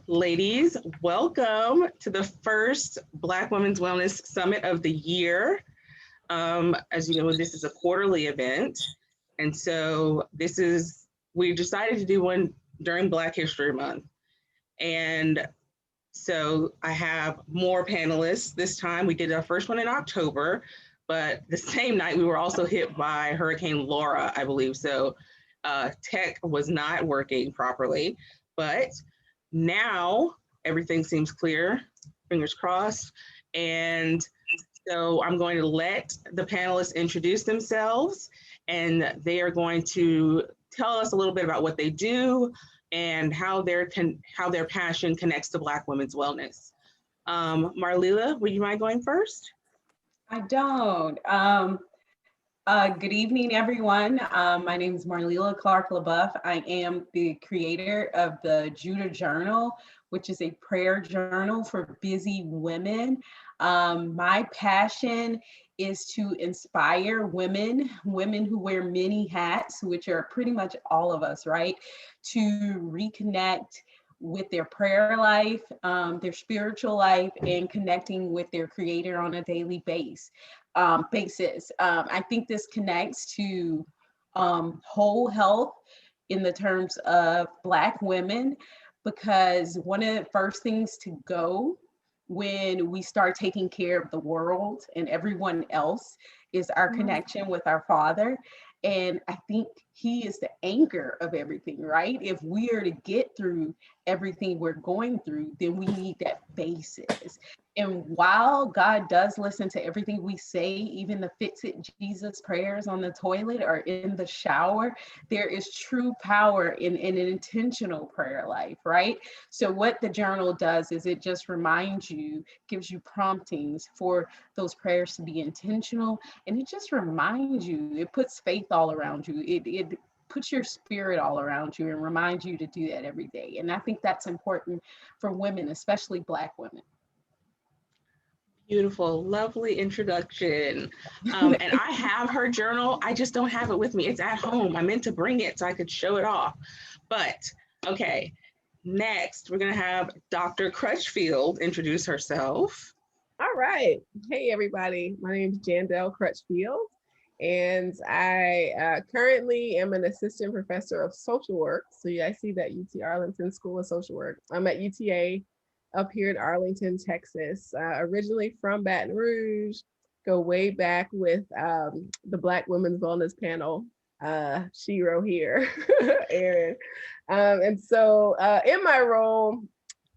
Ladies, welcome to the first Black Women's Wellness Summit of the year. As you know, this is a quarterly event. And so we decided to do one during Black History Month. And so I have more panelists this time. We did our first one in October, but the same night we were also hit by Hurricane Laura, I believe. So tech was not working properly, but now everything seems clear, fingers crossed. And so I'm going to let the panelists introduce themselves, and they are going to tell us a little bit about what they do and how their passion connects to Black women's wellness. Marlila, would you mind going first? I don't. Good evening, everyone. My name is Marlila Clark LaBeouf. I am the creator of the Judah Journal, which is a prayer journal for busy women. My passion is to inspire women who wear many hats, which are pretty much all of us, right? To reconnect with their prayer life, their spiritual life, and connecting with their creator on a daily basis. I think this connects to whole health in the terms of Black women, because one of the first things to go when we start taking care of the world and everyone else is our connection with our Father. And I think he is the anchor of everything, right? If we are to get through everything we're going through, then we need that basis. And while God does listen to everything we say, even the fix it Jesus prayers on the toilet or in the shower, there is true power in an intentional prayer life, right? So what the journal does is it just reminds you, gives you promptings for those prayers to be intentional. And it just reminds you, it puts faith all around you. It puts your spirit all around you and reminds you to do that every day. And I think that's important for women, especially Black women. Beautiful, lovely introduction. And I have her journal. I just don't have it with me. It's at home. I meant to bring it so I could show it off. But okay, next we're gonna have Dr. Crutchfield introduce herself. All right. Hey, everybody. My name is Jandel Crutchfield, and I currently am an assistant professor of social work. So yeah, I see that UT Arlington School of Social Work. I'm at UTA up here in Arlington, Texas, originally from Baton Rouge, go way back with the Black Women's Wellness Panel, Shiro here, Erin. And so in my role,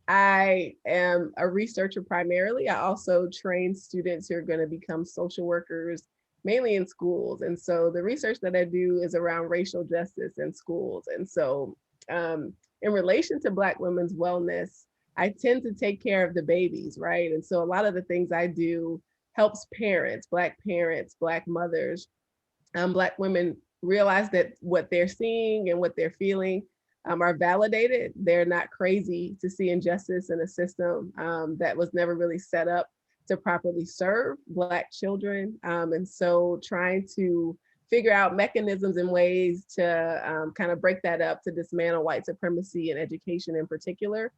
I am a researcher primarily. I also train students who are going to become social workers, mainly in schools. And so the research that I do is around racial justice in schools. And so in relation to Black women's wellness, I tend to take care of the babies, right? And so a lot of the things I do helps parents, Black mothers, Black women realize that what they're seeing and what they're feeling are validated. They're not crazy to see injustice in a system that was never really set up to properly serve Black children. And so trying to figure out mechanisms and ways to kind of break that up, to dismantle white supremacy in education in particular.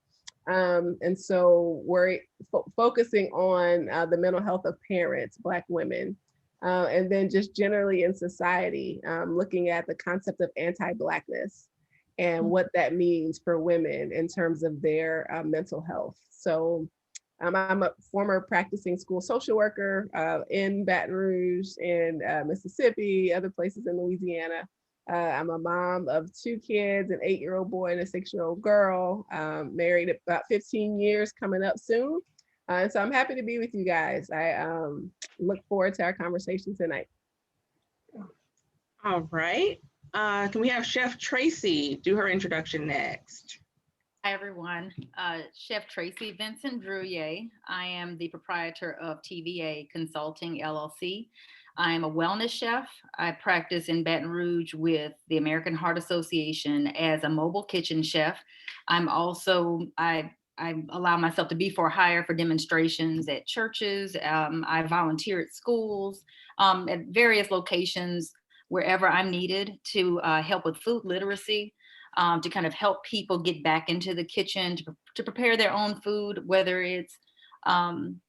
And so we're focusing on the mental health of parents, Black women, and then just generally in society, looking at the concept of anti-Blackness and what that means for women in terms of their mental health. So I'm a former practicing school social worker in Baton Rouge, in Mississippi, other places in Louisiana. I'm a mom of 2 kids, an 8-year-old boy and a 6-year-old girl, married about 15 years coming up soon. And so I'm happy to be with you guys. I look forward to our conversation tonight. All right. Can we have Chef Tracy do her introduction next? Hi, everyone. Chef Tracy Vincent Drouillet. I am the proprietor of TVA Consulting, LLC. I am a wellness chef. I practice in Baton Rouge with the American Heart Association as a mobile kitchen chef. I'm also, I allow myself to be for hire for demonstrations at churches. I volunteer at schools, at various locations, wherever I'm needed to help with food literacy. to kind of help people get back into the kitchen, to prepare their own food, whether it's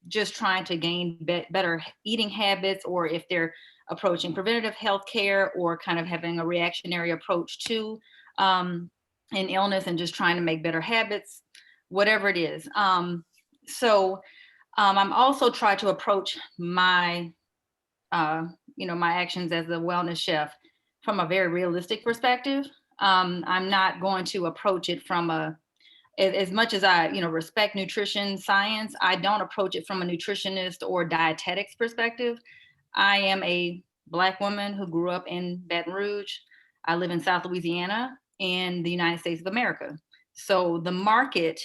just trying to gain better eating habits, or if they're approaching preventative health care, or kind of having a reactionary approach to an illness and just trying to make better habits, whatever it is. I'm also trying to approach my, my actions as a wellness chef from a very realistic perspective. I'm not going to approach it from as much as I, respect nutrition science, I don't approach it from a nutritionist or dietetics perspective. I am a Black woman who grew up in Baton Rouge. I live in South Louisiana in the United States of America. So the market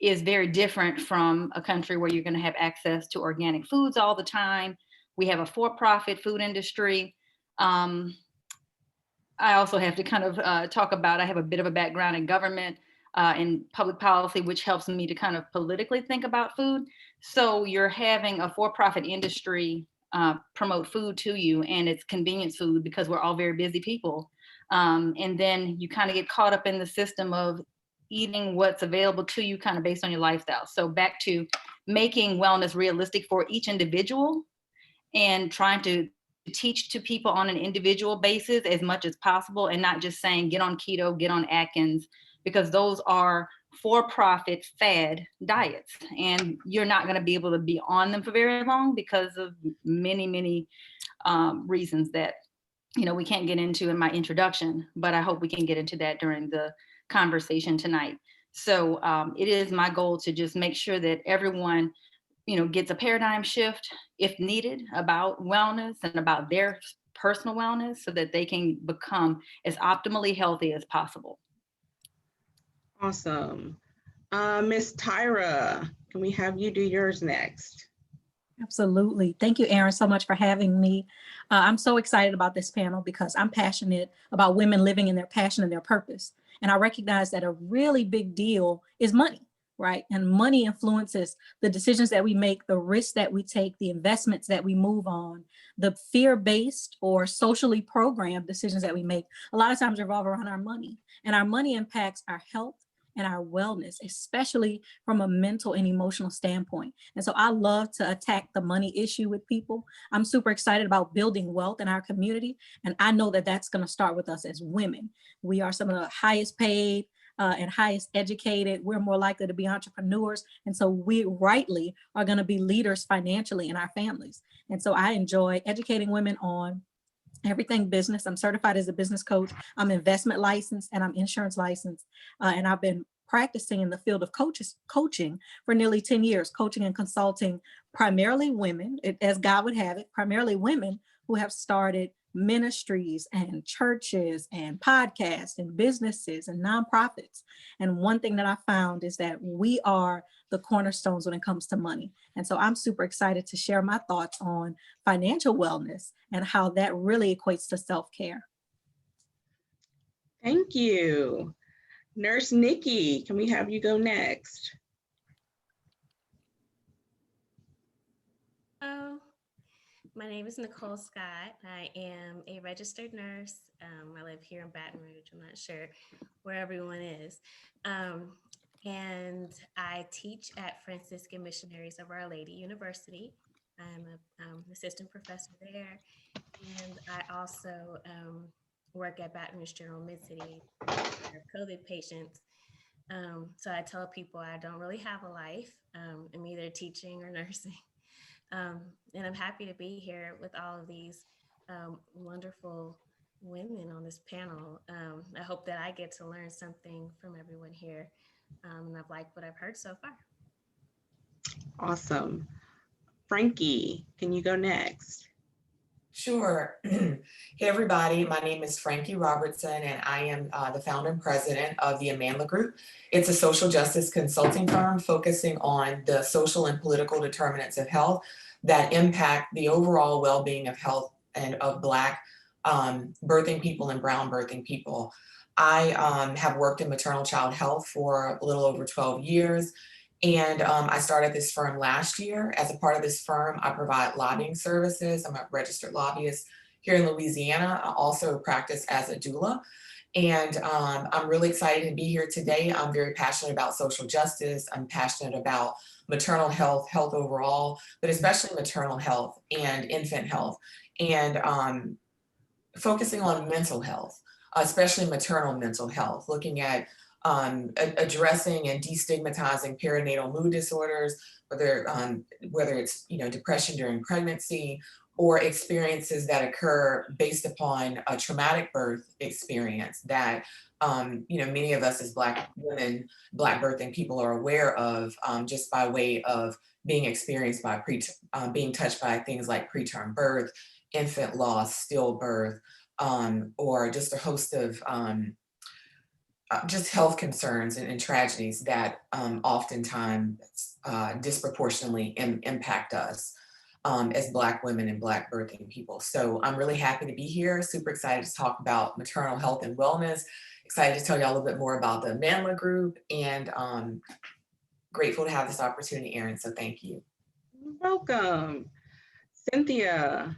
is very different from a country where you're going to have access to organic foods all the time. We have a for-profit food industry. I also have to kind of talk about, I have a bit of a background in government and public policy, which helps me to kind of politically think about food. So you're having a for-profit industry promote food to you, and it's convenience food because we're all very busy people. And then you kind of get caught up in the system of eating what's available to you kind of based on your lifestyle. So back to making wellness realistic for each individual and trying to teach to people on an individual basis as much as possible, and not just saying get on keto, get on Atkins, because those are for-profit fad diets, and you're not going to be able to be on them for very long because of many reasons that we can't get into in my introduction, but I hope we can get into that during the conversation tonight. So it is my goal to just make sure that everyone gets a paradigm shift if needed about wellness and about their personal wellness, so that they can become as optimally healthy as possible. Awesome. Miss Tyra, can we have you do yours next? Absolutely. Thank you, Erin, so much for having me. I'm so excited about this panel because I'm passionate about women living in their passion and their purpose. And I recognize that a really big deal is money, right? And money influences the decisions that we make, the risks that we take, the investments that we move on, the fear-based or socially programmed decisions that we make a lot of times revolve around our money. And our money impacts our health and our wellness, especially from a mental and emotional standpoint. And so I love to attack the money issue with people. I'm super excited about building wealth in our community. And I know that that's going to start with us as women. We are some of the highest paid and highest educated. We're more likely to be entrepreneurs. And so we rightly are going to be leaders financially in our families. And so I enjoy educating women on everything business. I'm certified as a business coach. I'm investment licensed and I'm insurance licensed. And I've been practicing in the field of coaching for nearly 10 years, coaching and consulting primarily women, as God would have it, primarily women who have started ministries and churches and podcasts and businesses and nonprofits. And one thing that I found is that we are the cornerstones when it comes to money. And so I'm super excited to share my thoughts on financial wellness and how that really equates to self-care. Thank you. Nurse Nikki, can we have you go next? Hello, my name is Nicole Scott. I am a registered nurse. I live here in Baton Rouge. I'm not sure where everyone is. And I teach at Franciscan Missionaries of Our Lady University. I'm an assistant professor there. And I also work at Baton Rouge General Mid-City for COVID patients. So I tell people I don't really have a life. I'm either teaching or nursing. And I'm happy to be here with all of these wonderful women on this panel. I hope that I get to learn something from everyone here. And I've liked what I've heard so far. Awesome. Frankie, can you go next? Sure. Hey, everybody. My name is Frankie Robertson, and I am the founder and president of the Amandla Group. It's a social justice consulting firm focusing on the social and political determinants of health that impact the overall well-being of health and of Black birthing people and brown birthing people. I have worked in maternal child health for a little over 12 years. And I started this firm last year. As a part of this firm, I provide lobbying services. I'm a registered lobbyist here in Louisiana. I also practice as a doula. And I'm really excited to be here today. I'm very passionate about social justice. I'm passionate about maternal health, health overall, but especially maternal health and infant health, and focusing on mental health, especially maternal mental health, looking at addressing and destigmatizing perinatal mood disorders, whether it's depression during pregnancy or experiences that occur based upon a traumatic birth experience that many of us as Black women, Black birthing people are aware of, just by way of being experienced by being touched by things like preterm birth, infant loss, stillbirth, or just a host of just health concerns and tragedies that oftentimes disproportionately impact us as Black women and Black birthing people. So I'm really happy to be here, super excited to talk about maternal health and wellness, excited to tell you all a little bit more about the Amandla Group, and grateful to have this opportunity, Erin, so thank you. Welcome. Cynthia.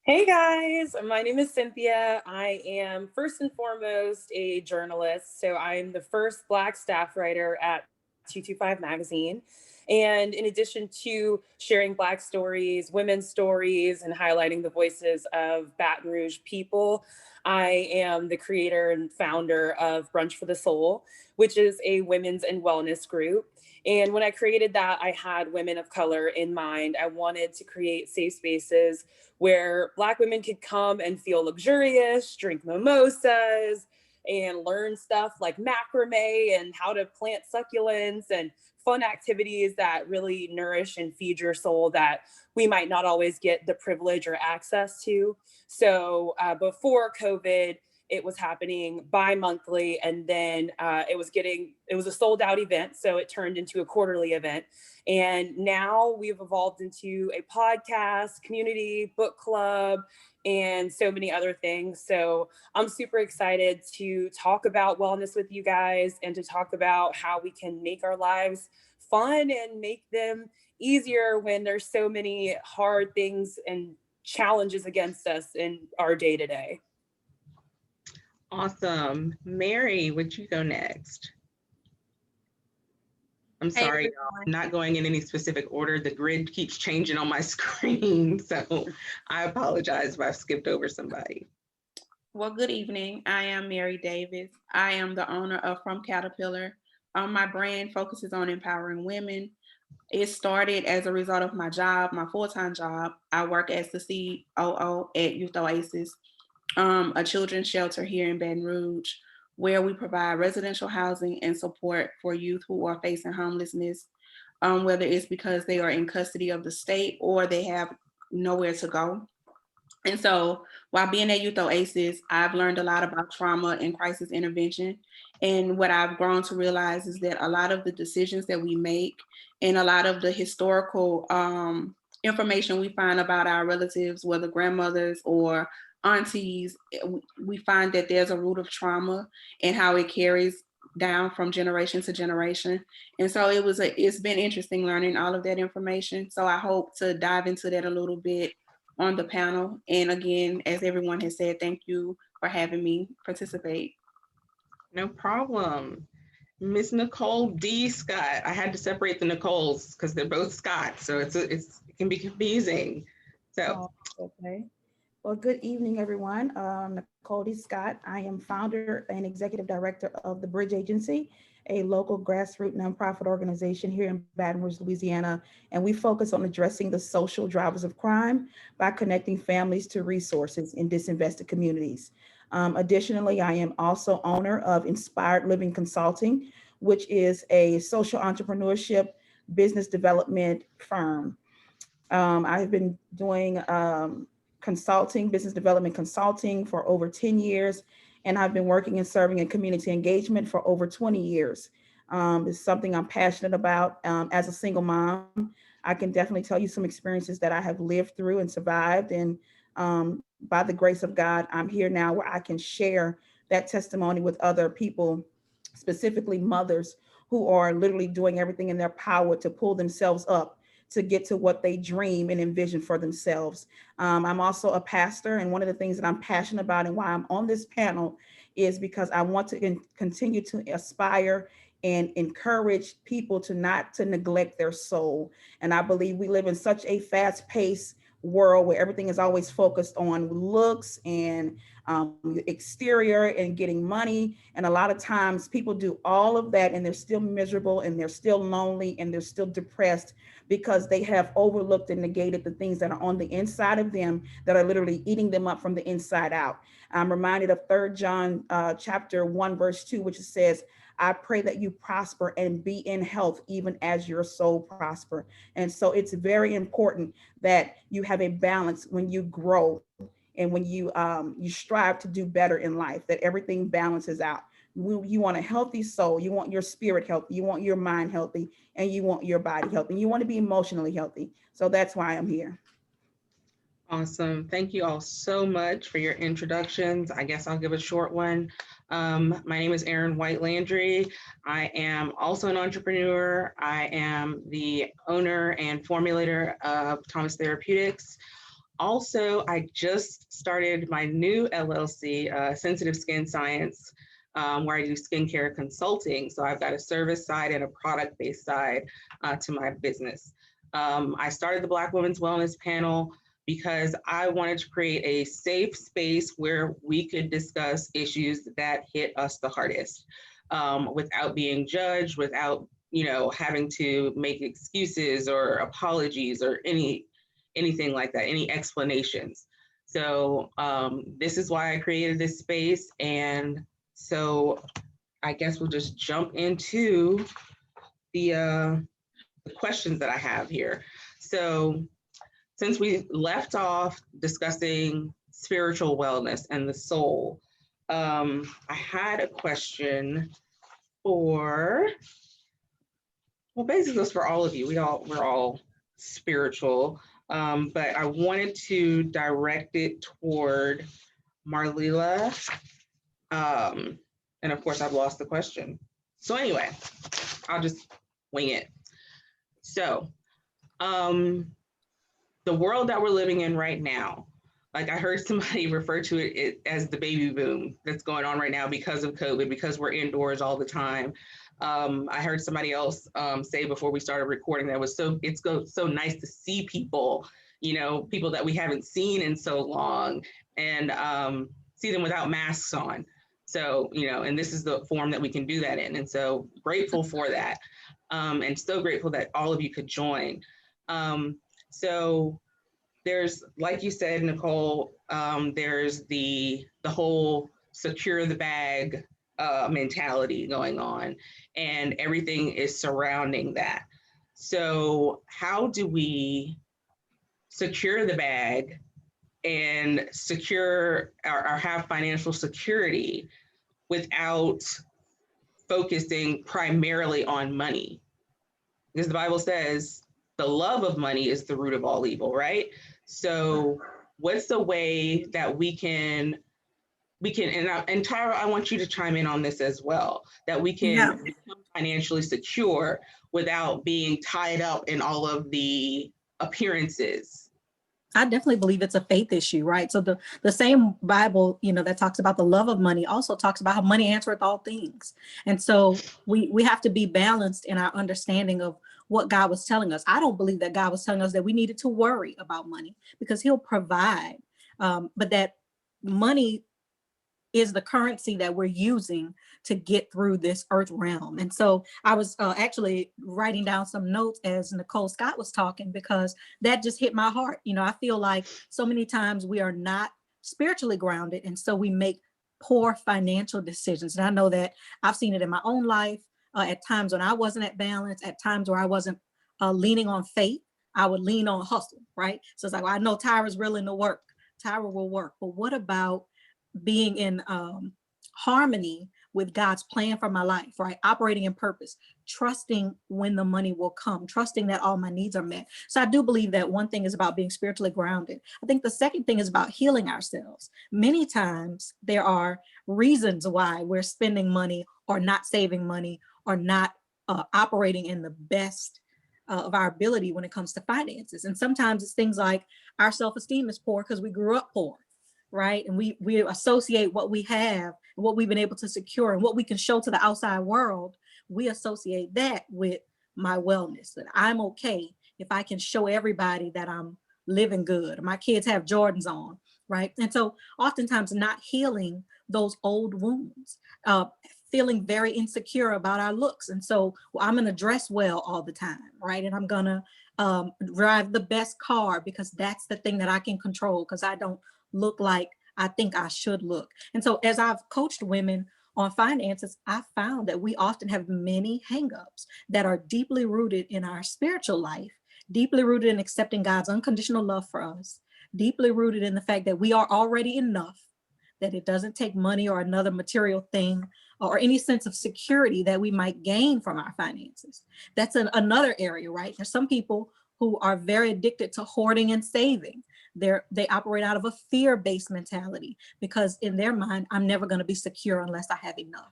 Hey guys, my name is Cynthia. I am first and foremost a journalist. So I'm the first Black staff writer at 225 Magazine. And in addition to sharing Black stories, women's stories, and highlighting the voices of Baton Rouge people, I am the creator and founder of Brunch for the Soul, which is a women's and wellness group. And when I created that, I had women of color in mind. I wanted to create safe spaces where Black women could come and feel luxurious, drink mimosas, and learn stuff like macrame and how to plant succulents and fun activities that really nourish and feed your soul that we might not always get the privilege or access to. So before COVID, it was happening bi-monthly, and then it was a sold out event. So it turned into a quarterly event. And now we've evolved into a podcast, community, book club, and so many other things. So I'm super excited to talk about wellness with you guys and to talk about how we can make our lives fun and make them easier when there's so many hard things and challenges against us in our day-to-day. Awesome. Mary, would you go next? I'm sorry, y'all. I'm not going in any specific order. The grid keeps changing on my screen, so I apologize if I've skipped over somebody. Well, good evening. I am Mary Davis. I am the owner of From Caterpillar. My brand focuses on empowering women. It started as a result of my job, my full-time job. I work as the COO at Youth Oasis, a children's shelter here in Baton Rouge, where we provide residential housing and support for youth who are facing homelessness, whether it's because they are in custody of the state or they have nowhere to go. And so while being at Youth Oasis, I've learned a lot about trauma and crisis intervention. And what I've grown to realize is that a lot of the decisions that we make and a lot of the historical information we find about our relatives, whether grandmothers or aunties, we find that there's a root of trauma and how it carries down from generation to generation. And so it's been interesting learning all of that information. So I hope to dive into that a little bit on the panel. And again, as everyone has said, thank you for having me participate. No problem. Miss Nicole D. Scott. I had to separate the Nicoles because they're both Scott, so it can be confusing. So okay. Well, good evening, everyone. Nicole D. Scott. I am founder and executive director of the Bridge Agency, a local grassroots nonprofit organization here in Baton Rouge, Louisiana, and we focus on addressing the social drivers of crime by connecting families to resources in disinvested communities. Additionally, I am also owner of Inspired Living Consulting, which is a social entrepreneurship business development firm. I've been doing business development consulting for over 10 years, and I've been working and serving in community engagement for over 20 years. It's something I'm passionate about. As a single mom, I can definitely tell you some experiences that I have lived through and survived, and by the grace of God, I'm here now where I can share that testimony with other people, specifically mothers who are literally doing everything in their power to pull themselves up to get to what they dream and envision for themselves. I'm also a pastor, and one of the things that I'm passionate about and why I'm on this panel is because I want to continue to aspire and encourage people to not to neglect their soul. And I believe we live in such a fast-paced world where everything is always focused on looks and exterior and getting money. And a lot of times people do all of that and they're still miserable and they're still lonely and they're still depressed because they have overlooked and negated the things that are on the inside of them that are literally eating them up from the inside out. I'm reminded of 3 John chapter 1, verse 2, which says, I pray that you prosper and be in health, even as your soul prosper. And so it's very important that you have a balance when you grow and when you strive to do better in life, that everything balances out. You want a healthy soul, you want your spirit healthy, you want your mind healthy, and you want your body healthy, and you want to be emotionally healthy. So that's why I'm here. Awesome. Thank you all so much for your introductions. I guess I'll give a short one. My name is Erin White Landry. I am also an entrepreneur. I am the owner and formulator of Thomas Therapeutics. Also, I just started my new LLC, Sensitive Skin Science, where I do skincare consulting. So I've got a service side and a product-based side to my business. I started the Black Women's Wellness Panel because I wanted to create a safe space where we could discuss issues that hit us the hardest, without being judged, without, having to make excuses or apologies or anything like that, any explanations. So this is why I created this space. And so I guess we'll just jump into the questions that I have here. So since we left off discussing spiritual wellness and the soul, I had a question for, well, basically it's for all of you. We're all spiritual, but I wanted to direct it toward Marlila. And of course I've lost the question. So anyway, I'll just wing it. So, the world that we're living in right now, like I heard somebody refer to it as the baby boom that's going on right now because of COVID, because we're indoors all the time. I heard somebody else say before we started recording that it's so nice to see people, people that we haven't seen in so long, and see them without masks on. So, and this is the form that we can do that in. And so grateful for that. And so grateful that all of you could join. So there's, like you said, Nicole, there's the whole secure the bag mentality going on, and everything is surrounding that. So how do we secure the bag and secure or have financial security without focusing primarily on money? Because the Bible says the love of money is the root of all evil, right? So what's the way that we can, and Tyra, I want you to chime in on this as well, that we can become financially secure without being tied up in all of the appearances. I definitely believe it's a faith issue, right? So the same Bible, that talks about the love of money also talks about how money answereth all things. And so we have to be balanced in our understanding of what God was telling us. I don't believe that God was telling us that we needed to worry about money, because he'll provide, but that money is the currency that we're using to get through this earth realm. And so I was actually writing down some notes as Nicole Scott was talking, because that just hit my heart. I feel like so many times we are not spiritually grounded, and so we make poor financial decisions. And I know that I've seen it in my own life, at times when I wasn't at balance, at times where I wasn't leaning on faith, I would lean on hustle, right? So it's like, well, I know Tyra's willing to work. Tyra will work. But what about being in harmony with God's plan for my life, right? Operating in purpose, trusting when the money will come, trusting that all my needs are met. So I do believe that one thing is about being spiritually grounded. I think the second thing is about healing ourselves. Many times there are reasons why we're spending money or not saving money or not operating in the best of our ability when it comes to finances. And sometimes it's things like our self-esteem is poor because we grew up poor, right? And we associate what we have and what we've been able to secure and what we can show to the outside world. We associate that with my wellness, that I'm okay if I can show everybody that I'm living good. My kids have Jordans on, right? And so oftentimes not healing those old wounds, feeling very insecure about our looks. And so I'm going to dress well all the time, right? And I'm going to drive the best car because that's the thing that I can control because I don't look like I think I should look. And so as I've coached women on finances, I found that we often have many hangups that are deeply rooted in our spiritual life, deeply rooted in accepting God's unconditional love for us, deeply rooted in the fact that we are already enough, that it doesn't take money or another material thing or any sense of security that we might gain from our finances. That's another area, right? There's some people who are very addicted to hoarding and saving. They operate out of a fear-based mentality because in their mind, I'm never going to be secure unless I have enough.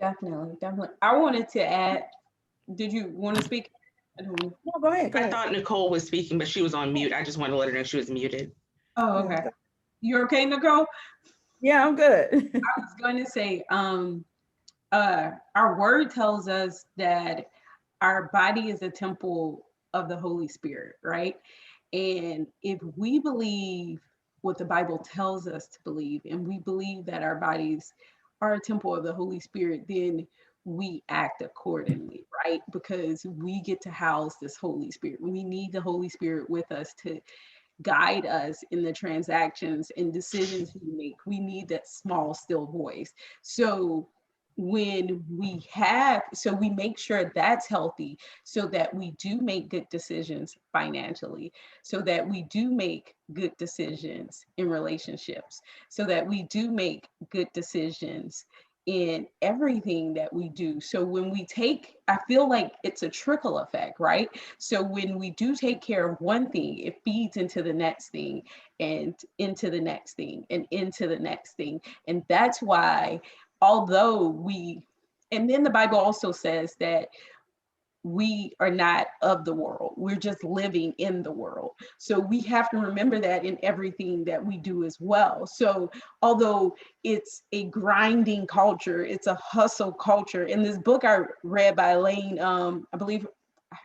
Definitely. I wanted to add, did you want to speak? No, go ahead. I thought Nicole was speaking, but she was on mute. I just wanted to let her know she was muted. Oh, okay. You're okay, Nicole? Yeah, I'm good. I was going to say, our word tells us that our body is a temple of the Holy Spirit, right? And if we believe what the Bible tells us to believe, and we believe that our bodies are a temple of the Holy Spirit, then we act accordingly, right? Because we get to house this Holy Spirit. We need the Holy Spirit with us to guide us in the transactions and decisions we make. We need that small, still voice. So when we make sure that's healthy so that we do make good decisions financially, so that we do make good decisions in relationships, so that we do make good decisions in everything that we do. So when we I feel like it's a trickle effect, right? So when we do take care of one thing, it feeds into the next thing and into the next thing and into the next thing. And that's why, and then the Bible also says that we are not of the world. We're just living in the world. So we have to remember that in everything that we do as well. So although it's a grinding culture, it's a hustle culture. In this book I read by Elaine, I believe,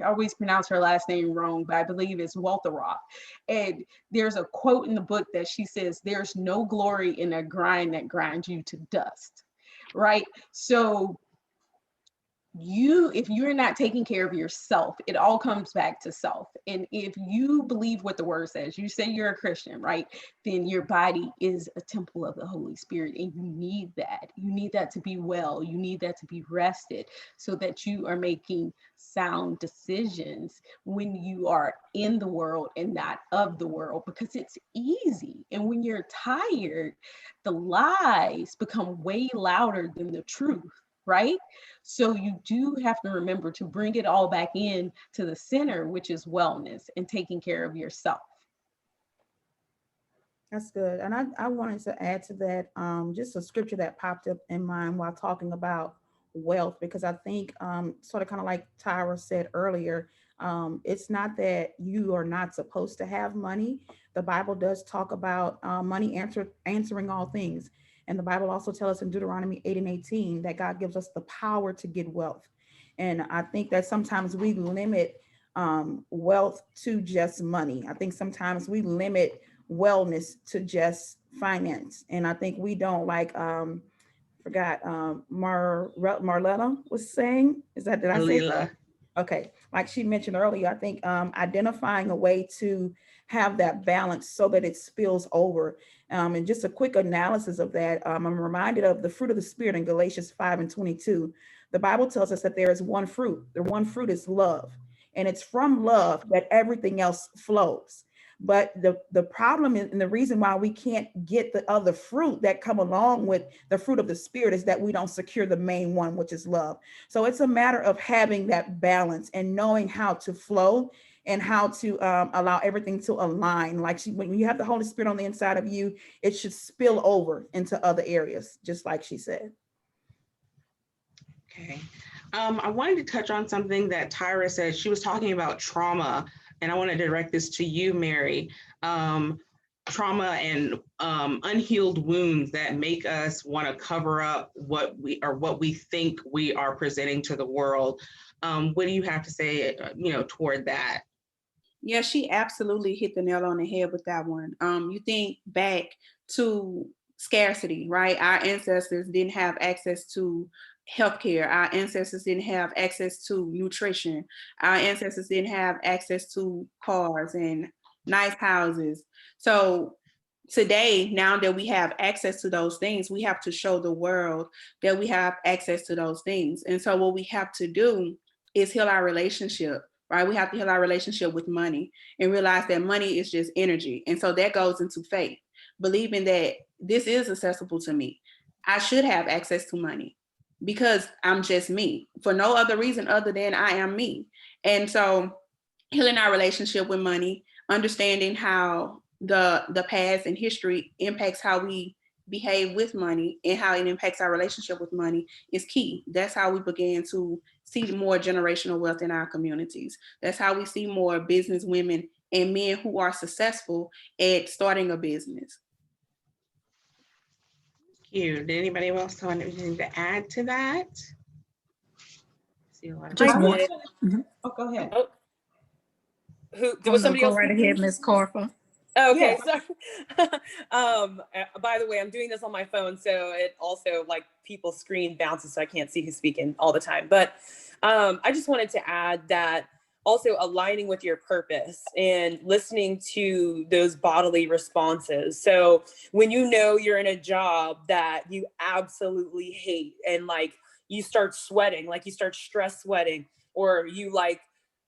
I always pronounce her last name wrong, but I believe it's Waltheroth. And there's a quote in the book that she says, "There's no glory in a grind that grinds you to dust," right? So if you're not taking care of yourself, it all comes back to self. And if you believe what the word says, you say you're a Christian, right? Then your body is a temple of the Holy Spirit, and you need that. You need that to be well. You need that to be rested so that you are making sound decisions when you are in the world and not of the world, because it's easy. And when you're tired, the lies become way louder than the truth. Right? So you do have to remember to bring it all back in to the center, which is wellness and taking care of yourself. That's good. And I wanted to add to that just a scripture that popped up in mind while talking about wealth, because I think sort of kind of like Tyra said earlier, it's not that you are not supposed to have money. The Bible does talk about money answering all things. And the Bible also tells us in Deuteronomy 8:18 that God gives us the power to get wealth. And I think that sometimes we limit wealth to just money. I think sometimes we limit wellness to just finance. And I think we don't Marlena was saying, did I say that? Okay, like she mentioned earlier, I think identifying a way to have that balance so that it spills over. And just a quick analysis of that, I'm reminded of the fruit of the Spirit in Galatians 5:22. The Bible tells us that there is one fruit. The one fruit is love. And it's from love that everything else flows. But the problem is, and the reason why we can't get the other fruit that come along with the fruit of the Spirit is that we don't secure the main one, which is love. So it's a matter of having that balance and knowing how to flow and how to allow everything to align. Like when you have the Holy Spirit on the inside of you, it should spill over into other areas, just like she said. Okay. I wanted to touch on something that Tyra said. She was talking about trauma, and I want to direct this to you, Mary. Trauma and unhealed wounds that make us want to cover up what we think we are presenting to the world. What do you have to say, toward that? Yeah, she absolutely hit the nail on the head with that one. You think back to scarcity, right? Our ancestors didn't have access to healthcare. Our ancestors didn't have access to nutrition. Our ancestors didn't have access to cars and nice houses. So today, now that we have access to those things, we have to show the world that we have access to those things. And so what we have to do is heal our relationship, right? We have to heal our relationship with money and realize that money is just energy. And so that goes into faith, believing that this is accessible to me. I should have access to money because I'm just me, for no other reason other than I am me. And so healing our relationship with money, understanding how the past and history impacts how we behave with money and how it impacts our relationship with money is key. That's how we begin to see more generational wealth in our communities. That's how we see more business women and men who are successful at starting a business. Thank you. Did anybody else have anything to add to that? See a lot of Just one. Mhm. Oh, go ahead. Oh, who Oh, was no, somebody go else? right ahead, Ms. Corfa. Okay, Yeah. sorry. By the way, I'm doing this on my phone, so it also like people's screen bounces, so I can't see who's speaking all the time. But I just wanted to add that also aligning with your purpose and listening to those bodily responses. So when you know you're in a job that you absolutely hate and like you start sweating, like you start stress sweating, or you like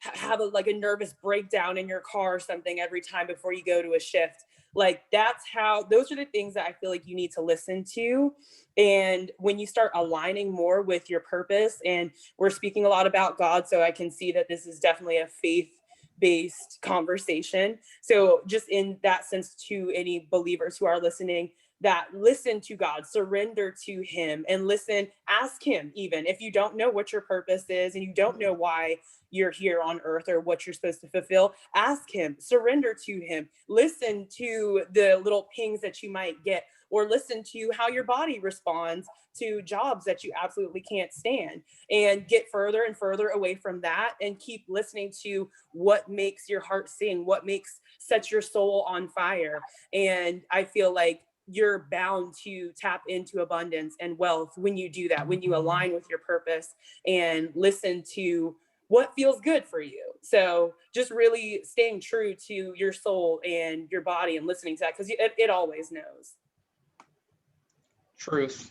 have a nervous breakdown in your car or something every time before you go to a shift, like those are the things that I feel like you need to listen to. And when you start aligning more with your purpose, and we're speaking a lot about God, so I can see that this is definitely a faith-based conversation. So just in that sense, to any believers who are listening, that listen to God, surrender to him, and listen, ask him. Even if you don't know what your purpose is and you don't know why you're here on earth or what you're supposed to fulfill, ask him, surrender to him, listen to the little pings that you might get, or listen to how your body responds to jobs that you absolutely can't stand, and get further and further away from that and keep listening to what makes your heart sing, what sets your soul on fire. And I feel like you're bound to tap into abundance and wealth when you do that, when you align with your purpose and listen to what feels good for you. So just really staying true to your soul and your body and listening to that, because it always knows. Truth.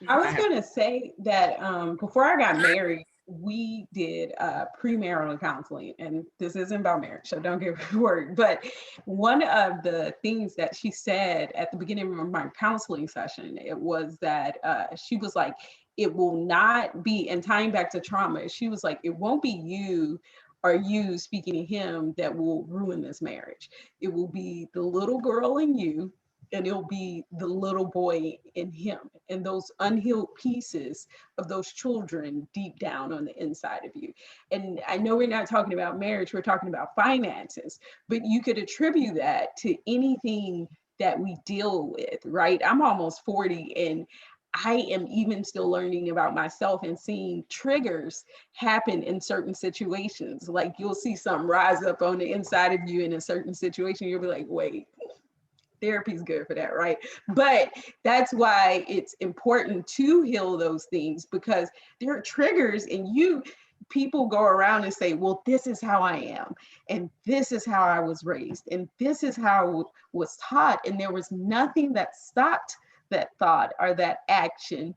I was going to say that before I got married, we did premarital counseling, and this isn't about marriage, so don't get worried. But one of the things that she said at the beginning of my counseling session, it was that she was like, it will not be, and tying back to trauma, she was like, it won't be you or you speaking to him that will ruin this marriage. It will be the little girl in you, and it'll be the little boy in him, and those unhealed pieces of those children deep down on the inside of you. And I know we're not talking about marriage, we're talking about finances, but you could attribute that to anything that we deal with, right? I'm almost 40, and I am even still learning about myself and seeing triggers happen in certain situations. Like you'll see something rise up on the inside of you in a certain situation, you'll be like, wait, therapy's good for that, right? But that's why it's important to heal those things, because there are triggers, and people go around and say, well, this is how I am, and this is how I was raised, and this is how I was taught, and there was nothing that stopped that thought or that action.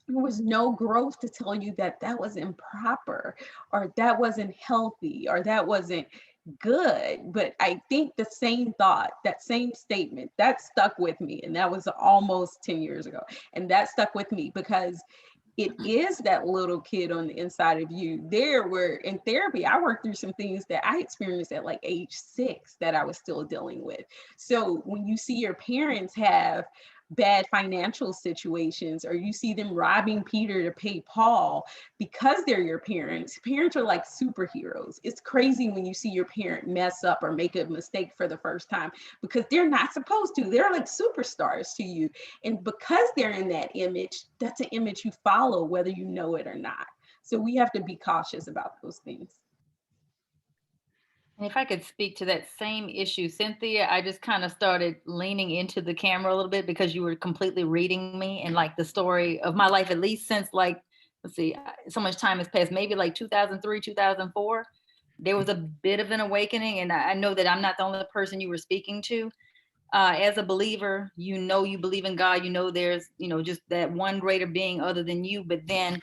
There was no growth to tell you that that was improper, or that wasn't healthy, or that wasn't good. But I think the same thought, that same statement, that stuck with me. And that was almost 10 years ago. And that stuck with me because it is that little kid on the inside of you. Where in therapy, I worked through some things that I experienced at like age 6 that I was still dealing with. So when you see your parents have bad financial situations, or you see them robbing Peter to pay Paul because they're your parents. Parents are like superheroes. It's crazy when you see your parent mess up or make a mistake for the first time, because they're not supposed to. They're like superstars to you. And because they're in that image, that's an image you follow whether you know it or not. So we have to be cautious about those things. And if I could speak to that same issue, Cynthia, I just kind of started leaning into the camera a little bit because you were completely reading me and like the story of my life, at least since like, let's see, so much time has passed, maybe like 2003, 2004. There was a bit of an awakening. And I know that I'm not the only person you were speaking to. As a believer, you know, you believe in God, you know, there's, you know, just that one greater being other than you. But then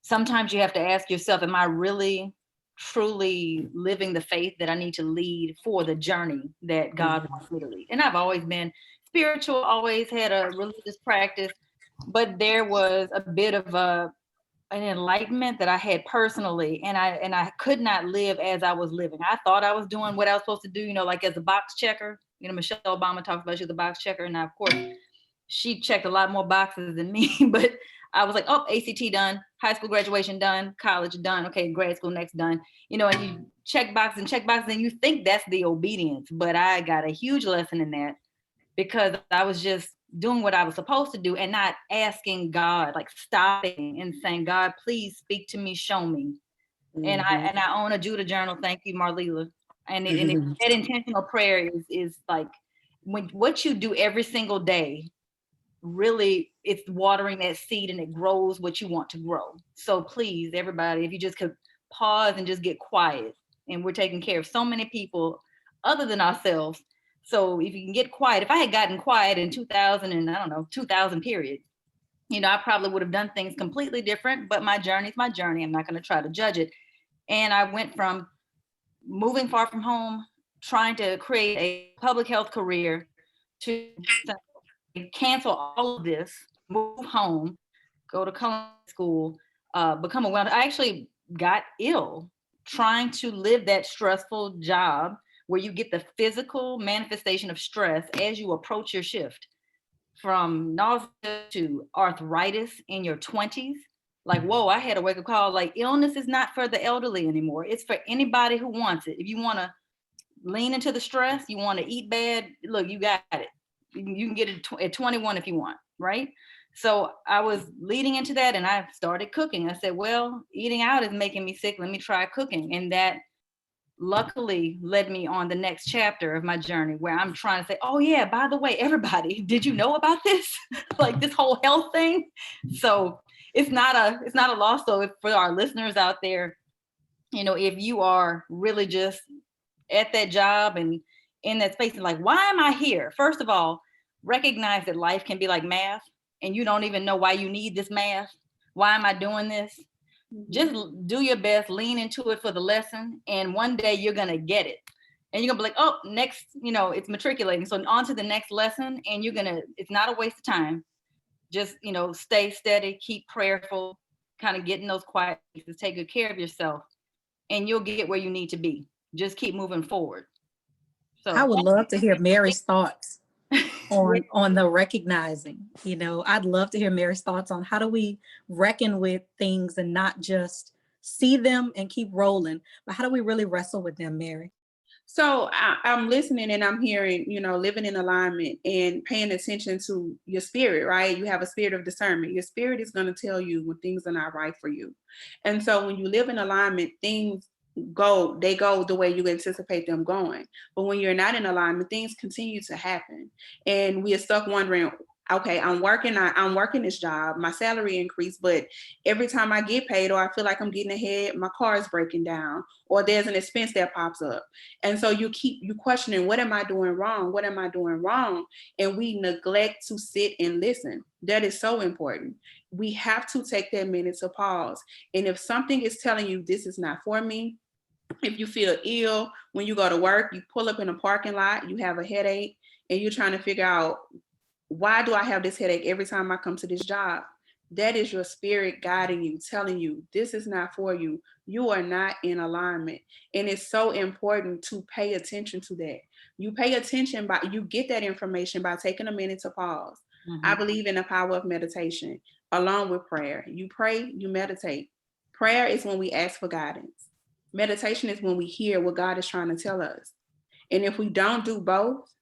sometimes you have to ask yourself, am I really truly living the faith that I need to lead for the journey that God wants me to lead? And I've always been spiritual, always had a religious practice, but there was a bit of an enlightenment that I had personally, and I could not live as I was living. I thought I was doing what I was supposed to do, you know, like as a box checker. You know, Michelle Obama talks about she's a box checker, and of course, she checked a lot more boxes than me, but I was like, oh, ACT done, high school graduation done, college done, okay, grad school next done, you know, and you check boxes, and you think that's the obedience. But I got a huge lesson in that, because I was just doing what I was supposed to do and not asking God, like stopping and saying, God, please speak to me, show me. And I own a Judah journal. Thank you, Marlila. And that intentional prayer is like when what you do every single day, really it's watering that seed and it grows what you want to grow. So please, everybody, if you just could pause and just get quiet, and we're taking care of so many people other than ourselves. So if you can get quiet, if I had gotten quiet in 2000 and I don't know, 2000 period, you know, I probably would have done things completely different, but my journey is my journey. I'm not going to try to judge it. And I went from moving far from home, trying to create a public health career, to cancel all of this, move home, go to culinary school, become a wellness. I actually got ill trying to live that stressful job where you get the physical manifestation of stress as you approach your shift, from nausea to arthritis in your 20s. Like, whoa, I had a wake up call. Like, illness is not for the elderly anymore. It's for anybody who wants it. If you want to lean into the stress, you want to eat bad, look, you got it. You can get it at 21 if you want, right? So I was leading into that, and I started cooking. I said, well, eating out is making me sick. Let me try cooking. And that luckily led me on the next chapter of my journey, where I'm trying to say, oh yeah, by the way, everybody, did you know about this? Like this whole health thing. So it's not a loss. So for our listeners out there, you know, if you are really just at that job and in that space and like, why am I here? First of all, recognize that life can be like math and you don't even know why you need this math. Why am I doing this? Just do your best, lean into it for the lesson, and one day you're gonna get it. And you're gonna be like, oh, next, you know, it's matriculating. So on to the next lesson, and it's not a waste of time. Just, you know, stay steady, keep prayerful, kind of get in those quiet places, take good care of yourself, and you'll get where you need to be. Just keep moving forward. So I would love to hear Mary's thoughts on the recognizing. You know, I'd love to hear Mary's thoughts on how do we reckon with things and not just see them and keep rolling, but how do we really wrestle with them, Mary? So I'm listening and I'm hearing, you know, living in alignment and paying attention to your spirit, right? You have a spirit of discernment. Your spirit is going to tell you when things are not right for you. And so when you live in alignment, things go the way you anticipate them going. But when you're not in alignment, things continue to happen. And we are stuck wondering, okay, I'm working this job, my salary increased, but every time I get paid or I feel like I'm getting ahead, my car is breaking down or there's an expense that pops up. And so you questioning, what am I doing wrong? What am I doing wrong? And we neglect to sit and listen. That is so important. We have to take that minute to pause. And if something is telling you this is not for me, if you feel ill when you go to work, you pull up in a parking lot, you have a headache, and you're trying to figure out, why do I have this headache every time I come to this job? That is your spirit guiding you, telling you this is not for you. You are not in alignment. And it's so important to pay attention to that. You pay attention you get that information by taking a minute to pause. I believe in the power of meditation along with prayer. You pray, you meditate. Prayer is when we ask for guidance. Meditation is when we hear what God is trying to tell us. And if we don't do both,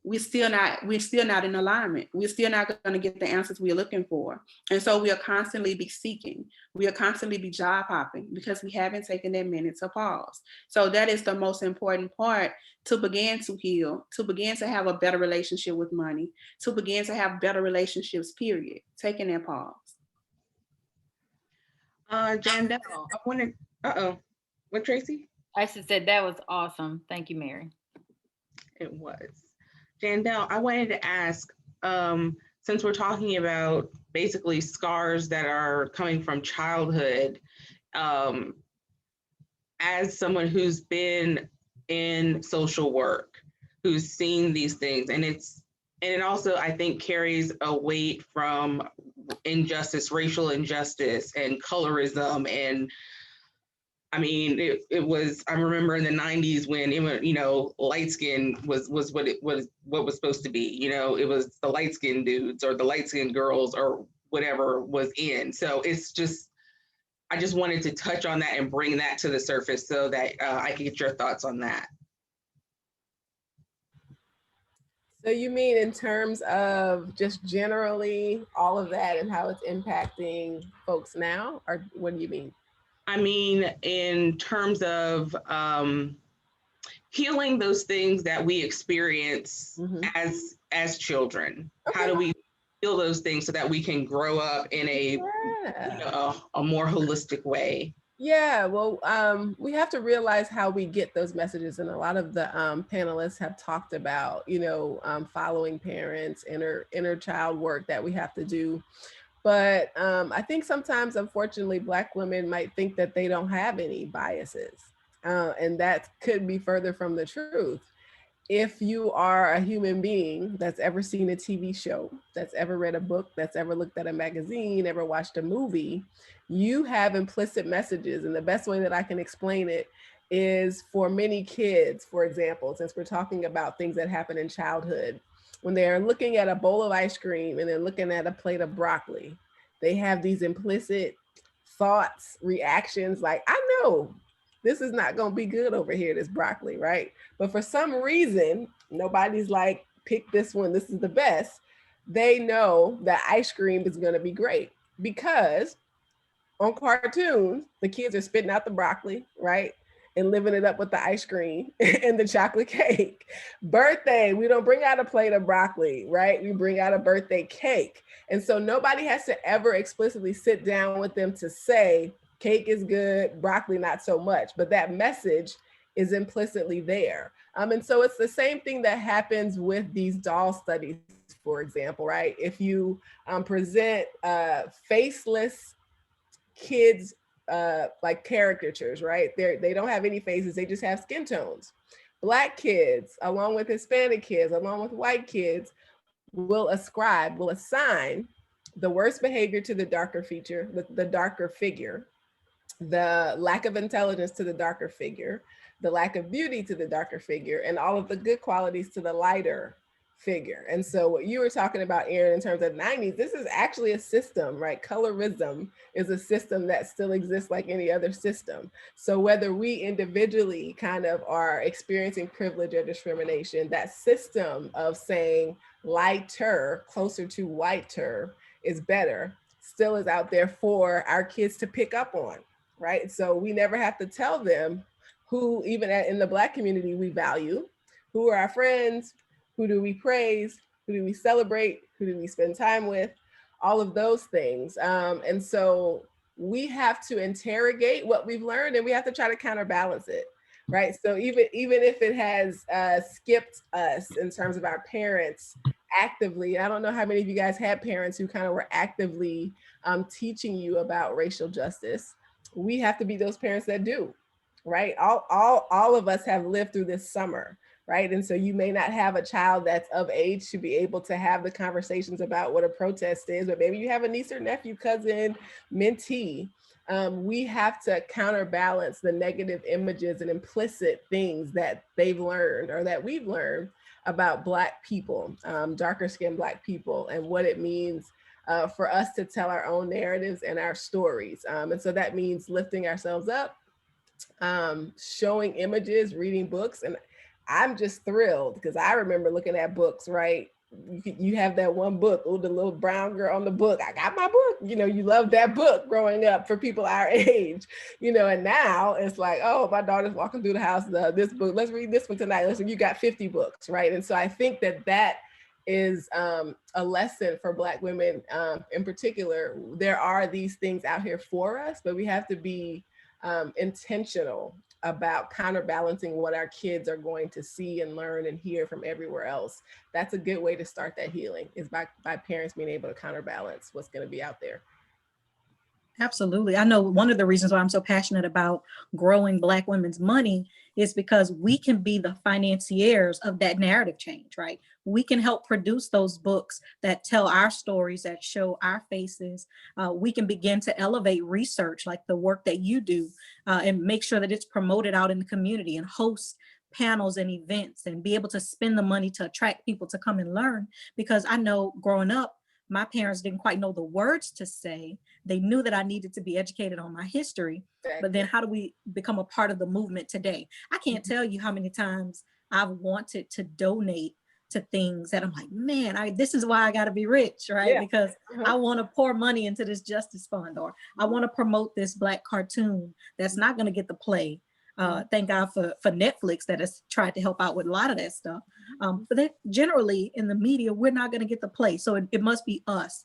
we're still not in alignment. We're still not going to get the answers we're looking for. And so we'll constantly be seeking. We'll constantly be job hopping because we haven't taken that minute to pause. So that is the most important part to begin to heal, to begin to have a better relationship with money, to begin to have better relationships, period. Taking that pause. Jandel, I wanted, what, Tracy? I just said that was awesome. Thank you, Mary. It was. Jandel, I wanted to ask, since we're talking about basically scars that are coming from childhood, as someone who's been in social work, who's seen these things, and it also, I think, carries a weight from injustice, racial injustice, and colorism, and I mean, it was, I remember in the 90s when it was, light skin was what was supposed to be, it was the light skinned dudes or the light skinned girls or whatever was in. So it's just, I just wanted to touch on that and bring that to the surface so that I could get your thoughts on that. So you mean in terms of just generally all of that and how it's impacting folks now, or what do you mean? I mean, in terms of healing those things that we experience as children. Okay. How do we heal those things so that we can grow up in a more holistic way? Yeah, well, we have to realize how we get those messages, and a lot of the panelists have talked about, following parents, inner child work that we have to do. But I think sometimes, unfortunately, Black women might think that they don't have any biases. And that could be further from the truth. If you are a human being that's ever seen a TV show, that's ever read a book, that's ever looked at a magazine, ever watched a movie, you have implicit messages. And the best way that I can explain it is for many kids, for example, since we're talking about things that happen in childhood, when they're looking at a bowl of ice cream and they're looking at a plate of broccoli, they have these implicit thoughts, reactions like, I know this is not going to be good over here, this broccoli, right? But for some reason, nobody's like, pick this one, this is the best. They know that ice cream is going to be great because on cartoons, the kids are spitting out the broccoli, right? And living it up with the ice cream and the chocolate cake. Birthday, we don't bring out a plate of broccoli, right? We bring out a birthday cake. And so nobody has to ever explicitly sit down with them to say, cake is good, broccoli not so much, but that message is implicitly there. And so it's the same thing that happens with these doll studies, for example, right? If you present faceless kids, like caricatures, right? They don't have any faces, they just have skin tones. Black kids, along with Hispanic kids, along with white kids, will assign the worst behavior to the darker feature, the darker figure, the lack of intelligence to the darker figure, the lack of beauty to the darker figure, and all of the good qualities to the lighter figure. And so what you were talking about, Erin, in terms of the 90s, this is actually a system, right? Colorism is a system that still exists like any other system. So whether we individually kind of are experiencing privilege or discrimination, that system of saying lighter, closer to whiter is better, still is out there for our kids to pick up on, right? So we never have to tell them who, even in the Black community, we value, who are our friends, who do we praise, who do we celebrate, who do we spend time with, all of those things. And so we have to interrogate what we've learned and we have to try to counterbalance it, right? So even if it has skipped us in terms of our parents actively, I don't know how many of you guys had parents who kind of were actively teaching you about racial justice. We have to be those parents that do, right? All of us have lived through this summer, right? And so you may not have a child that's of age to be able to have the conversations about what a protest is, but maybe you have a niece or nephew, cousin, mentee. We have to counterbalance the negative images and implicit things that they've learned or that we've learned about Black people, darker skinned Black people, and what it means for us to tell our own narratives and our stories. And so that means lifting ourselves up, showing images, reading books. And I'm just thrilled because I remember looking at books, right? You have that one book, oh, the little brown girl on the book. I got my book. You know, you love that book growing up for people our age, you know, and now it's like, oh, my daughter's walking through the house, this book, let's read this one tonight. Listen, you got 50 books, right? And so I think that is a lesson for Black women in particular. There are these things out here for us, but we have to be intentional about counterbalancing what our kids are going to see and learn and hear from everywhere else. That's a good way to start that healing, is by parents being able to counterbalance what's going to be out there. Absolutely. I know one of the reasons why I'm so passionate about growing Black women's money is because we can be the financiers of that narrative change, right? We can help produce those books that tell our stories, that show our faces. We can begin to elevate research like the work that you do, and make sure that it's promoted out in the community, and host panels and events, and be able to spend the money to attract people to come and learn. Because I know growing up, my parents didn't quite know the words to say. They knew that I needed to be educated on my history, but then how do we become a part of the movement today? I can't tell you how many times I've wanted to donate to things that I'm like, man, this is why I got to be rich, right? Yeah. Because I want to pour money into this justice fund, or I want to promote this Black cartoon that's not going to get the play. Thank God for Netflix that has tried to help out with a lot of that stuff. But then generally in the media, we're not going to get the play. So it must be us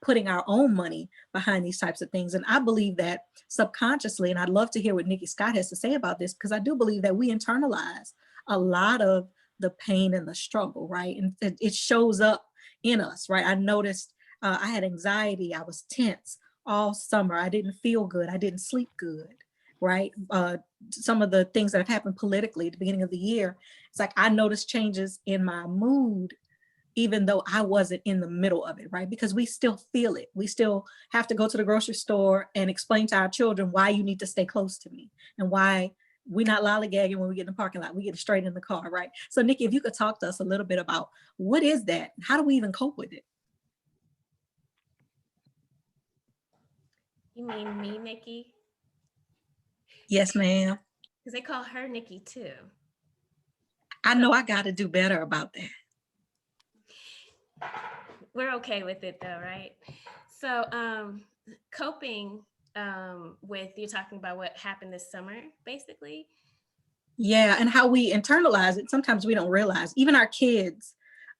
putting our own money behind these types of things. And I believe that subconsciously, and I'd love to hear what Nikki Scott has to say about this, because I do believe that we internalize a lot of the pain and the struggle, right? And it shows up in us, right? I noticed I had anxiety. I was tense all summer. I didn't feel good. I didn't sleep good, right? Some of the things that have happened politically at the beginning of the year, it's like I noticed changes in my mood, even though I wasn't in the middle of it, right? Because we still feel it. We still have to go to the grocery store and explain to our children why you need to stay close to me, and why we're not lollygagging when we get in the parking lot. We get straight in the car, right? So Nikki, if you could talk to us a little bit about what is that? How do we even cope with it? You mean me, Nikki? Yes, ma'am. Because they call her Nikki too. I know I got to do better about that. We're okay with it though, right? So coping with, you're talking about what happened this summer, basically? Yeah, and how we internalize it. Sometimes we don't realize, even our kids,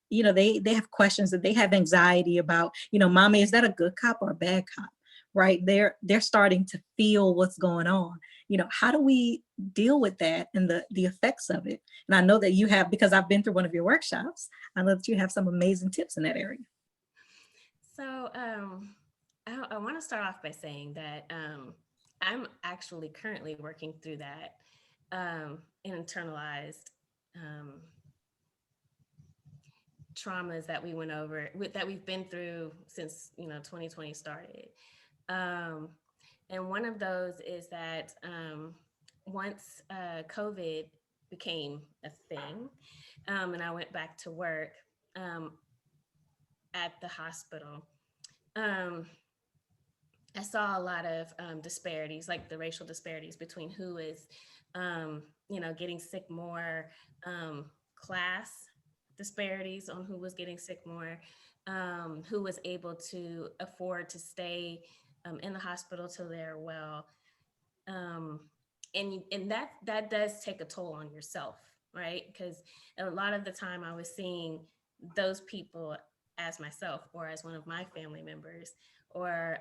you know, they have questions, that they have anxiety about, you know, mommy, is that a good cop or a bad cop? Right? They're starting to feel what's going on. You know, how do we deal with that and the effects of it? And I know that you have, because I've been through one of your workshops, I know that you have some amazing tips in that area. So I want to start off by saying that I'm actually currently working through that internalized traumas that we went over, that we've been through since 2020 started. And one of those is that once COVID became a thing, and I went back to work at the hospital, I saw a lot of disparities, like the racial disparities between who is, getting sick more, class disparities on who was getting sick more, who was able to afford to stay in the hospital till they're well. And that does take a toll on yourself, right? Because a lot of the time I was seeing those people as myself, or as one of my family members, or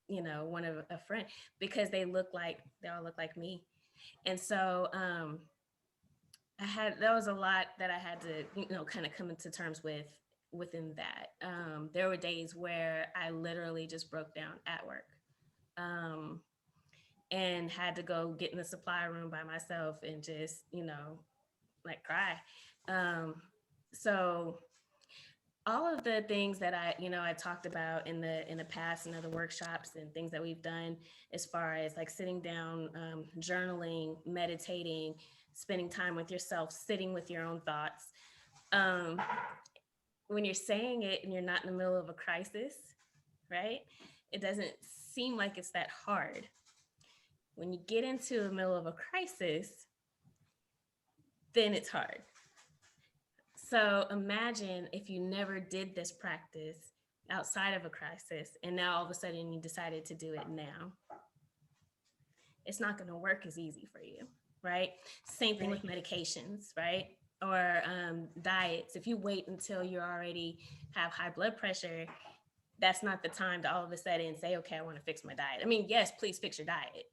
one of a friend, because they all look like me. And so there was a lot that I had to kind of come into terms with within that. There were days where I literally just broke down at work, and had to go get in the supply room by myself and just cry. So all of the things that I talked about in the past and other workshops and things that we've done, as far as like sitting down, journaling, meditating, spending time with yourself, sitting with your own thoughts, when you're saying it and you're not in the middle of a crisis, right? It doesn't seem like it's that hard. When you get into the middle of a crisis, then it's hard. So imagine if you never did this practice outside of a crisis, and now all of a sudden you decided to do it now. It's not going to work as easy for you, right? Same thing with medications, right? Or diets. If you wait until you already have high blood pressure, that's not the time to all of a sudden say, okay, I want to fix my diet. I mean, yes, please fix your diet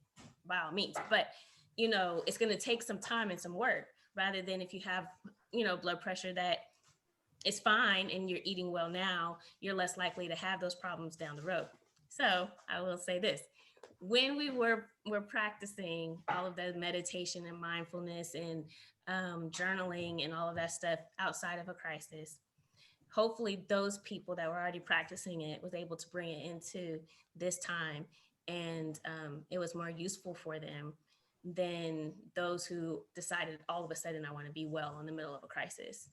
by all means, but you know, it's going to take some time and some work, rather than if you have, you know, blood pressure that is fine and you're eating well now, you're less likely to have those problems down the road. So I will say this: when we were practicing all of the meditation and mindfulness and journaling and all of that stuff outside of a crisis, hopefully those people that were already practicing it was able to bring it into this time, and it was more useful for them than those who decided all of a sudden, I want to be well in the middle of a crisis.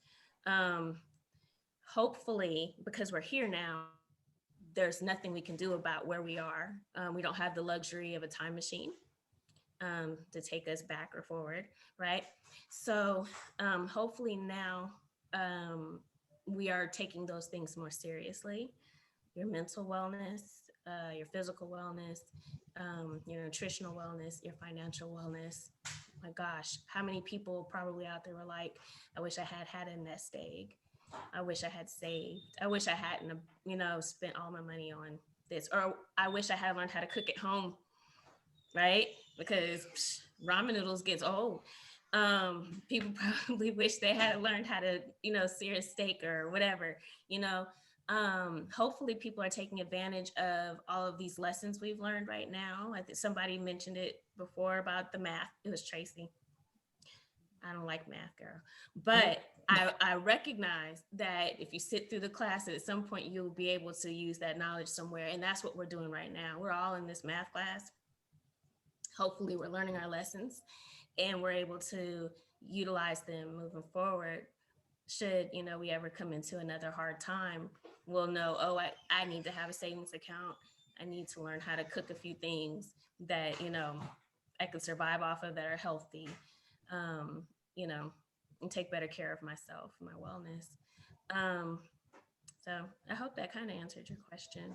Hopefully, because we're here now, there's nothing we can do about where we are. We don't have the luxury of a time machine to take us back or forward, right? So hopefully now we are taking those things more seriously. Your mental wellness, your physical wellness, your nutritional wellness, your financial wellness. My gosh, how many people probably out there were like, I wish I had a nest egg. I wish I had saved. I wish I hadn't, you know, spent all my money on this. Or I wish I had learned how to cook at home, right? Because ramen noodles gets old. People probably wish they had learned how to, you know, sear a steak or whatever, you know. Hopefully people are taking advantage of all of these lessons we've learned right now. I think somebody mentioned it before about the math. It was Tracy. I don't like math, girl. But I recognize that if you sit through the class, at some point you'll be able to use that knowledge somewhere. And that's what we're doing right now. We're all in this math class. Hopefully we're learning our lessons and we're able to utilize them moving forward. Should, you know, we ever come into another hard time, we'll know, oh, I need to have a savings account. I need to learn how to cook a few things that, you know, I can survive off of that are healthy. You know, and take better care of myself, my wellness. So I hope that kind of answered your question.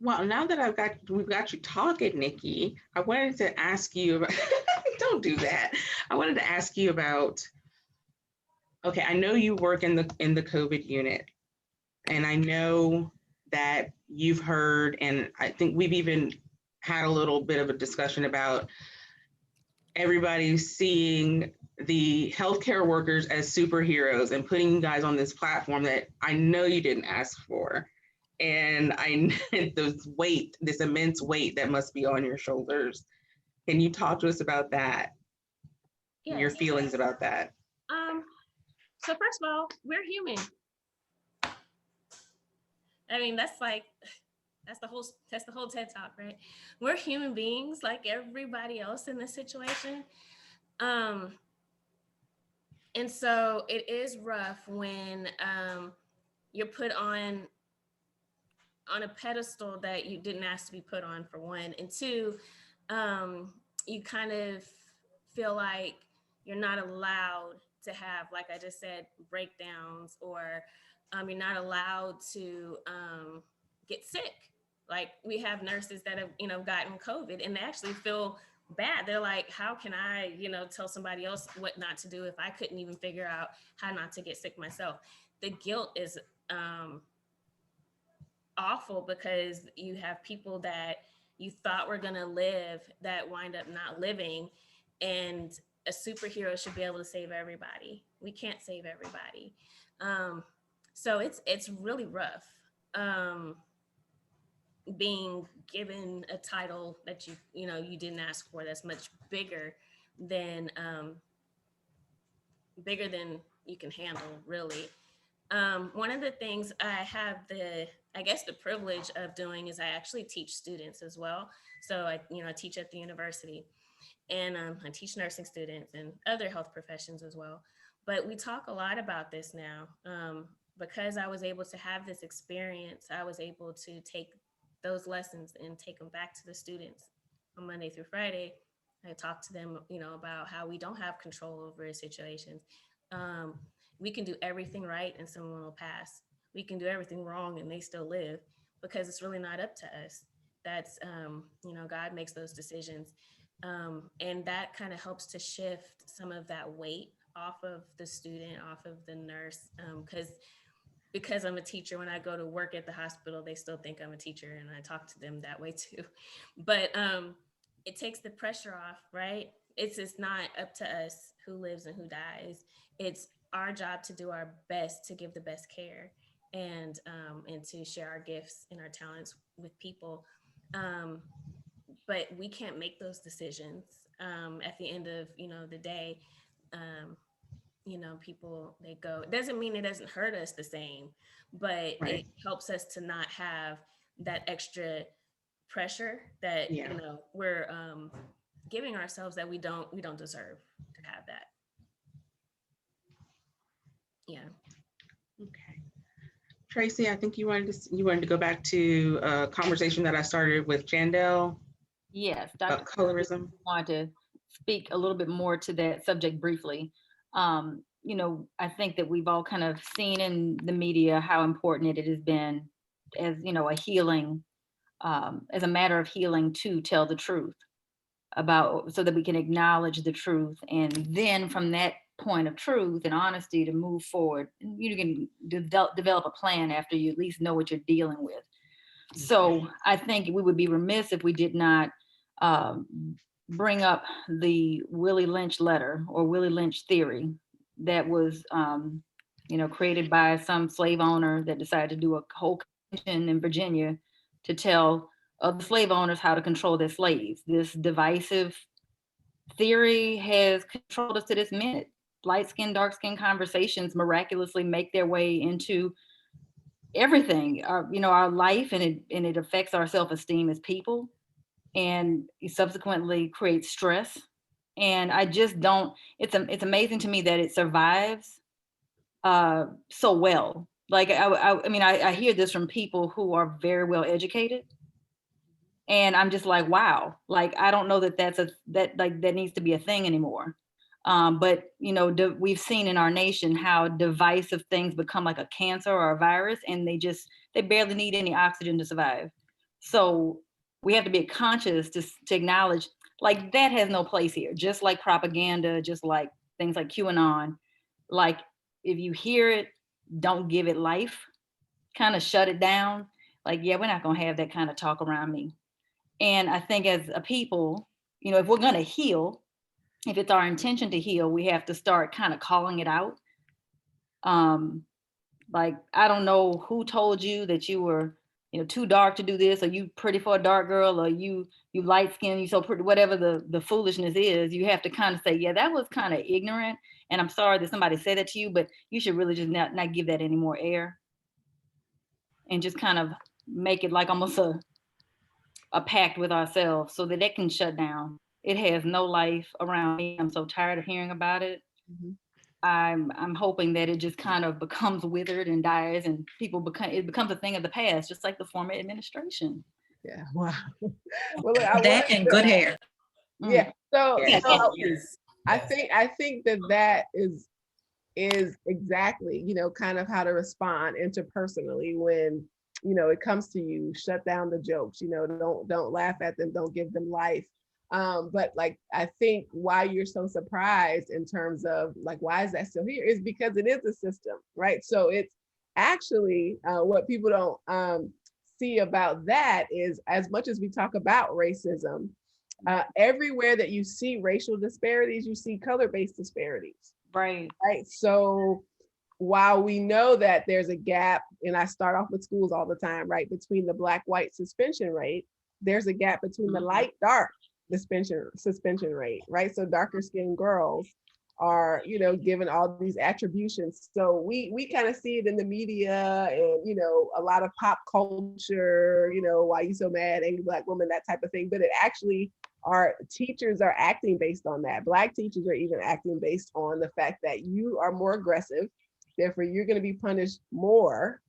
Well, now that we've got you talking, Nikki, I wanted to ask you about, don't do that. I wanted to ask you about, okay, I know you work in the COVID unit, and I know that you've heard, and I think we've even had a little bit of a discussion about everybody seeing the healthcare workers as superheroes and putting you guys on this platform that I know you didn't ask for. And this immense weight that must be on your shoulders. Can you talk to us about that? Yes. Your feelings about that? So first of all, we're human. I mean, that's the whole TED Talk, right? We're human beings like everybody else in this situation. And so it is rough when you're put on a pedestal that you didn't ask to be put on, for one. And two, you kind of feel like you're not allowed to have, like I just said, breakdowns, or you're not allowed to get sick. Like we have nurses that have, you know, gotten COVID and they actually feel bad. They're like, how can I, you know, tell somebody else what not to do if I couldn't even figure out how not to get sick myself? The guilt is awful, because you have people that you thought were going to live that wind up not living, and a superhero should be able to save everybody. We can't save everybody. So it's really rough being given a title that you know you didn't ask for, that's much bigger than you can handle, really. One of the things I have the privilege of doing is I actually teach students as well. So I teach at the university, and I teach nursing students and other health professions as well. But we talk a lot about this now. Because I was able to have this experience, I was able to take those lessons and take them back to the students on Monday through Friday. I talk to them, about how we don't have control over situations. We can do everything right and someone will pass. We can do everything wrong and they still live, because it's really not up to us. That's, God makes those decisions. And that kind of helps to shift some of that weight off of the student, off of the nurse, because I'm a teacher, when I go to work at the hospital, they still think I'm a teacher and I talk to them that way too. But it takes the pressure off, right? It's just not up to us who lives and who dies. It's our job to do our best to give the best care, and to share our gifts and our talents with people. But we can't make those decisions at the end of the day. People, they go, it doesn't mean it doesn't hurt us the same, but Right. it helps us to not have that extra pressure that we're giving ourselves, that we don't deserve to have that. Yeah. Okay. Tracy, I think you wanted to go back to a conversation that I started with Jandel Yes, about colorism. I wanted to speak a little bit more to that subject briefly. I think that we've all kind of seen in the media how important it has been as, a healing, as a matter of healing, to tell the truth about, so that we can acknowledge the truth. And then from that point of truth and honesty, to move forward, you can develop a plan after you at least know what you're dealing with. So I think we would be remiss if we did not bring up the Willie Lynch letter, or Willie Lynch theory, that was, created by some slave owner that decided to do a whole convention in Virginia to tell other slave owners how to control their slaves. This divisive theory has controlled us to this minute. Light skin, dark skin conversations miraculously make their way into everything, our life, and it affects our self-esteem as people, and it subsequently creates stress. And I just don't, it's amazing to me that it survives so well. Like, I hear this from people who are very well educated, and I'm just like, wow, like, I don't know that that needs to be a thing anymore. But we've seen in our nation how divisive things become like a cancer or a virus, and they barely need any oxygen to survive. So we have to be conscious to acknowledge, like, that has no place here. Just like propaganda, just like things like QAnon. Like, if you hear it, don't give it life. Kind of shut it down. Like, yeah, we're not gonna have that kind of talk around me. And I think as a people, if we're gonna heal, if it's our intention to heal, we have to start kind of calling it out. Like, I don't know who told you that you were, too dark to do this, or you pretty for a dark girl, or you light skinned, you so pretty, whatever the foolishness is. You have to kind of say, yeah, that was kind of ignorant, and I'm sorry that somebody said that to you, but you should really just not give that any more air, and just kind of make it like almost a pact with ourselves, so that it can shut down. It has no life around me. I'm so tired of hearing about it. Mm-hmm. I'm hoping that it just kind of becomes withered and dies, and it becomes a thing of the past, just like the former administration. Yeah. Wow. Well, that and good hair. Yeah. So, yes. Yes. I think that is exactly, kind of how to respond interpersonally when, it comes to you. Shut down the jokes, don't laugh at them, don't give them life. But like, I think why you're so surprised in terms of like, why is that still here, is because it is a system, right? So it's actually what people don't see about that is, as much as we talk about racism, everywhere that you see racial disparities, you see color-based disparities. Right. So while we know that there's a gap, and I start off with schools all the time, right, between the Black-white suspension rate, there's a gap between the light-dark suspension rate, right? So darker skinned girls are, given all these attributions. So we kind of see it in the media and, a lot of pop culture, why you so mad, angry Black woman, that type of thing. But it actually our teachers are acting based on that. Black teachers are even acting based on the fact that you are more aggressive, therefore you're going to be punished more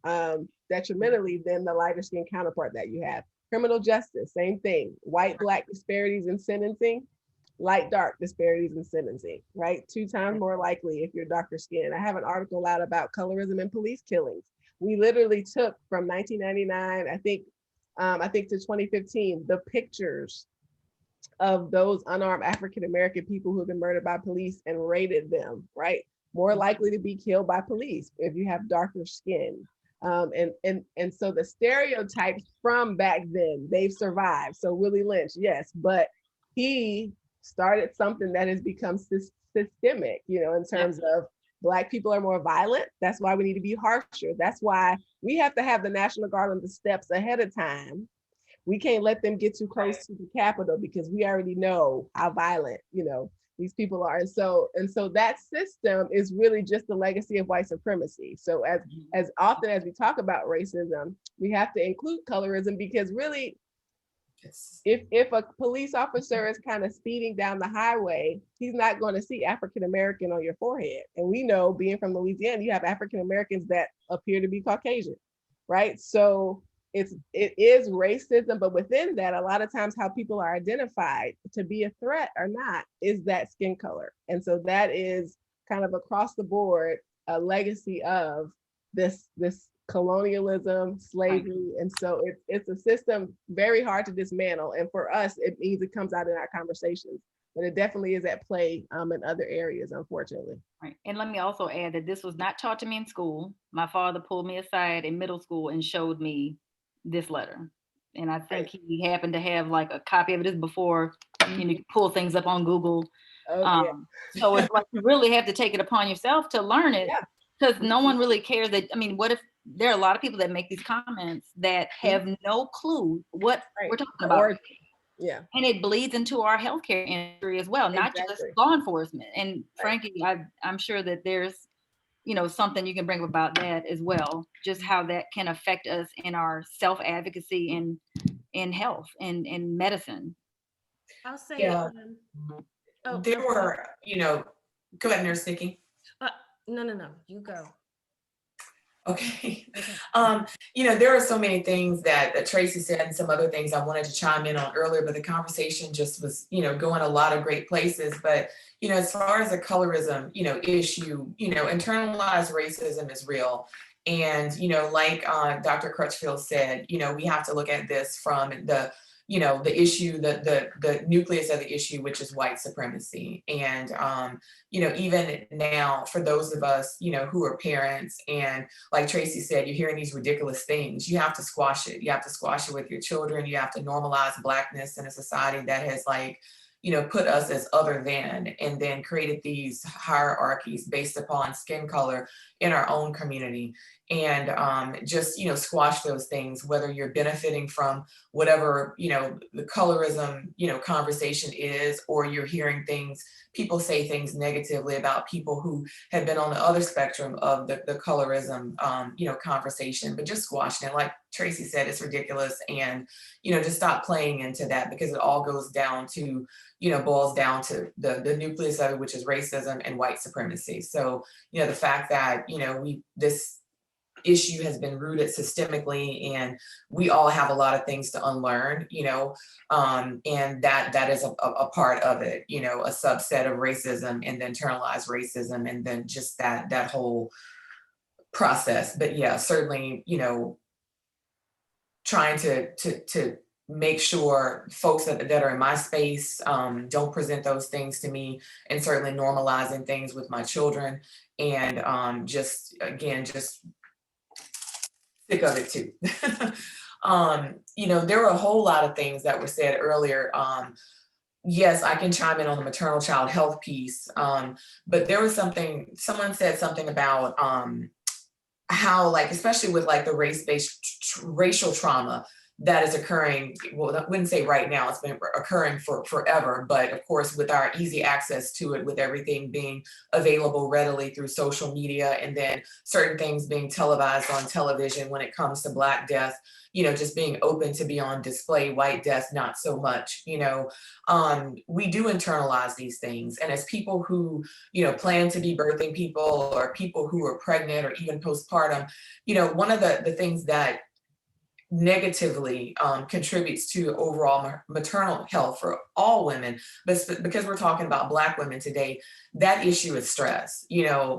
detrimentally than the lighter skinned counterpart that you have. Criminal justice, same thing. White, black disparities in sentencing, light, dark disparities in sentencing, right? 2 times more likely if you're darker skinned. I have an article out about colorism and police killings. We literally took from 1999, I think to 2015, the pictures of those unarmed African-American people who have been murdered by police and rated them, right? More likely to be killed by police if you have darker skin. And so the stereotypes from back then, they've survived. So Willie Lynch, yes, but he started something that has become systemic, you know, in terms of Black people are more violent. That's why we need to be harsher. That's why we have to have the National Guard on the steps ahead of time. We can't let them get too close to the Capitol because we already know how violent, you know, these people are. And so that system is really just the legacy of white supremacy. So as often as we talk about racism, we have to include colorism, because really, if a police officer is kind of speeding down the highway, he's not going to see African American on your forehead. And we know, being from Louisiana, you have African Americans that appear to be Caucasian, right? So it is racism, but within that, a lot of times how people are identified to be a threat or not is that skin color. And so that is kind of across the board a legacy of this colonialism, slavery. And so it's a system very hard to dismantle. And for us, it means it comes out in our conversations, but it definitely is at play in other areas, unfortunately. Right. And let me also add that this was not taught to me in school. My father pulled me aside in middle school and showed me this letter. And I think he happened to have like a copy of it before, you know, you pull things up on Google. So it's like you really have to take it upon yourself to learn it, because no one really cares that, I mean, what if there are a lot of people that make these comments that have no clue what we're talking about. And it bleeds into our healthcare industry as well, not just law enforcement. And frankly, I'm sure that there's, you know, something you can bring up about that as well, just how that can affect us in our self-advocacy in health and in medicine. I'll say, there were, you know, go ahead, Nurse Nikki. No, you go. Okay. You know, there are so many things that Tracy said and some other things I wanted to chime in on earlier, but the conversation just was, you know, going a lot of great places. But, you know, as far as the colorism, you know, issue, you know, internalized racism is real. And, you know, like Dr. Crutchfield said, you know, we have to look at this from the, you know, the issue, the nucleus of the issue, which is white supremacy. And, you know, even now, for those of us, you know, who are parents, and like Tracy said, you're hearing these ridiculous things, you have to squash it. You have to squash it with your children. You have to normalize Blackness in a society that has, like, you know, put us as other than, and then created these hierarchies based upon skin color in our own community. And just, you know, squash those things, whether you're benefiting from whatever, you know, the colorism, you know, conversation is, or you're hearing things, people say things negatively about people who have been on the other spectrum of the colorism, you know, conversation, but just squashing it. Like Tracy said, it's ridiculous. And, you know, just stop playing into that, because it all goes down to, you know, boils down to the nucleus of it, which is racism and white supremacy. So, you know, the fact that, you know, this issue has been rooted systemically, and we all have a lot of things to unlearn, you know, and that is a part of it, you know, a subset of racism and the internalized racism, and then just that whole process. But yeah, certainly, you know, trying to make sure folks that are in my space don't present those things to me, and certainly normalizing things with my children, and just sick of it too. You know, there were a whole lot of things that were said earlier. Yes, I can chime in on the maternal child health piece, but there was someone said something about how, like, especially with like the racial trauma, that is occurring, well, I wouldn't say right now, it's been occurring for forever, but of course with our easy access to it, with everything being available readily through social media, and then certain things being televised on television when it comes to Black death, just being open to be on display, white death, not so much, we do internalize these things. And as people who, plan to be birthing people, or people who are pregnant or even postpartum, one of the things that negatively contributes to overall maternal health for all women, but because we're talking about Black women today, that issue is stress.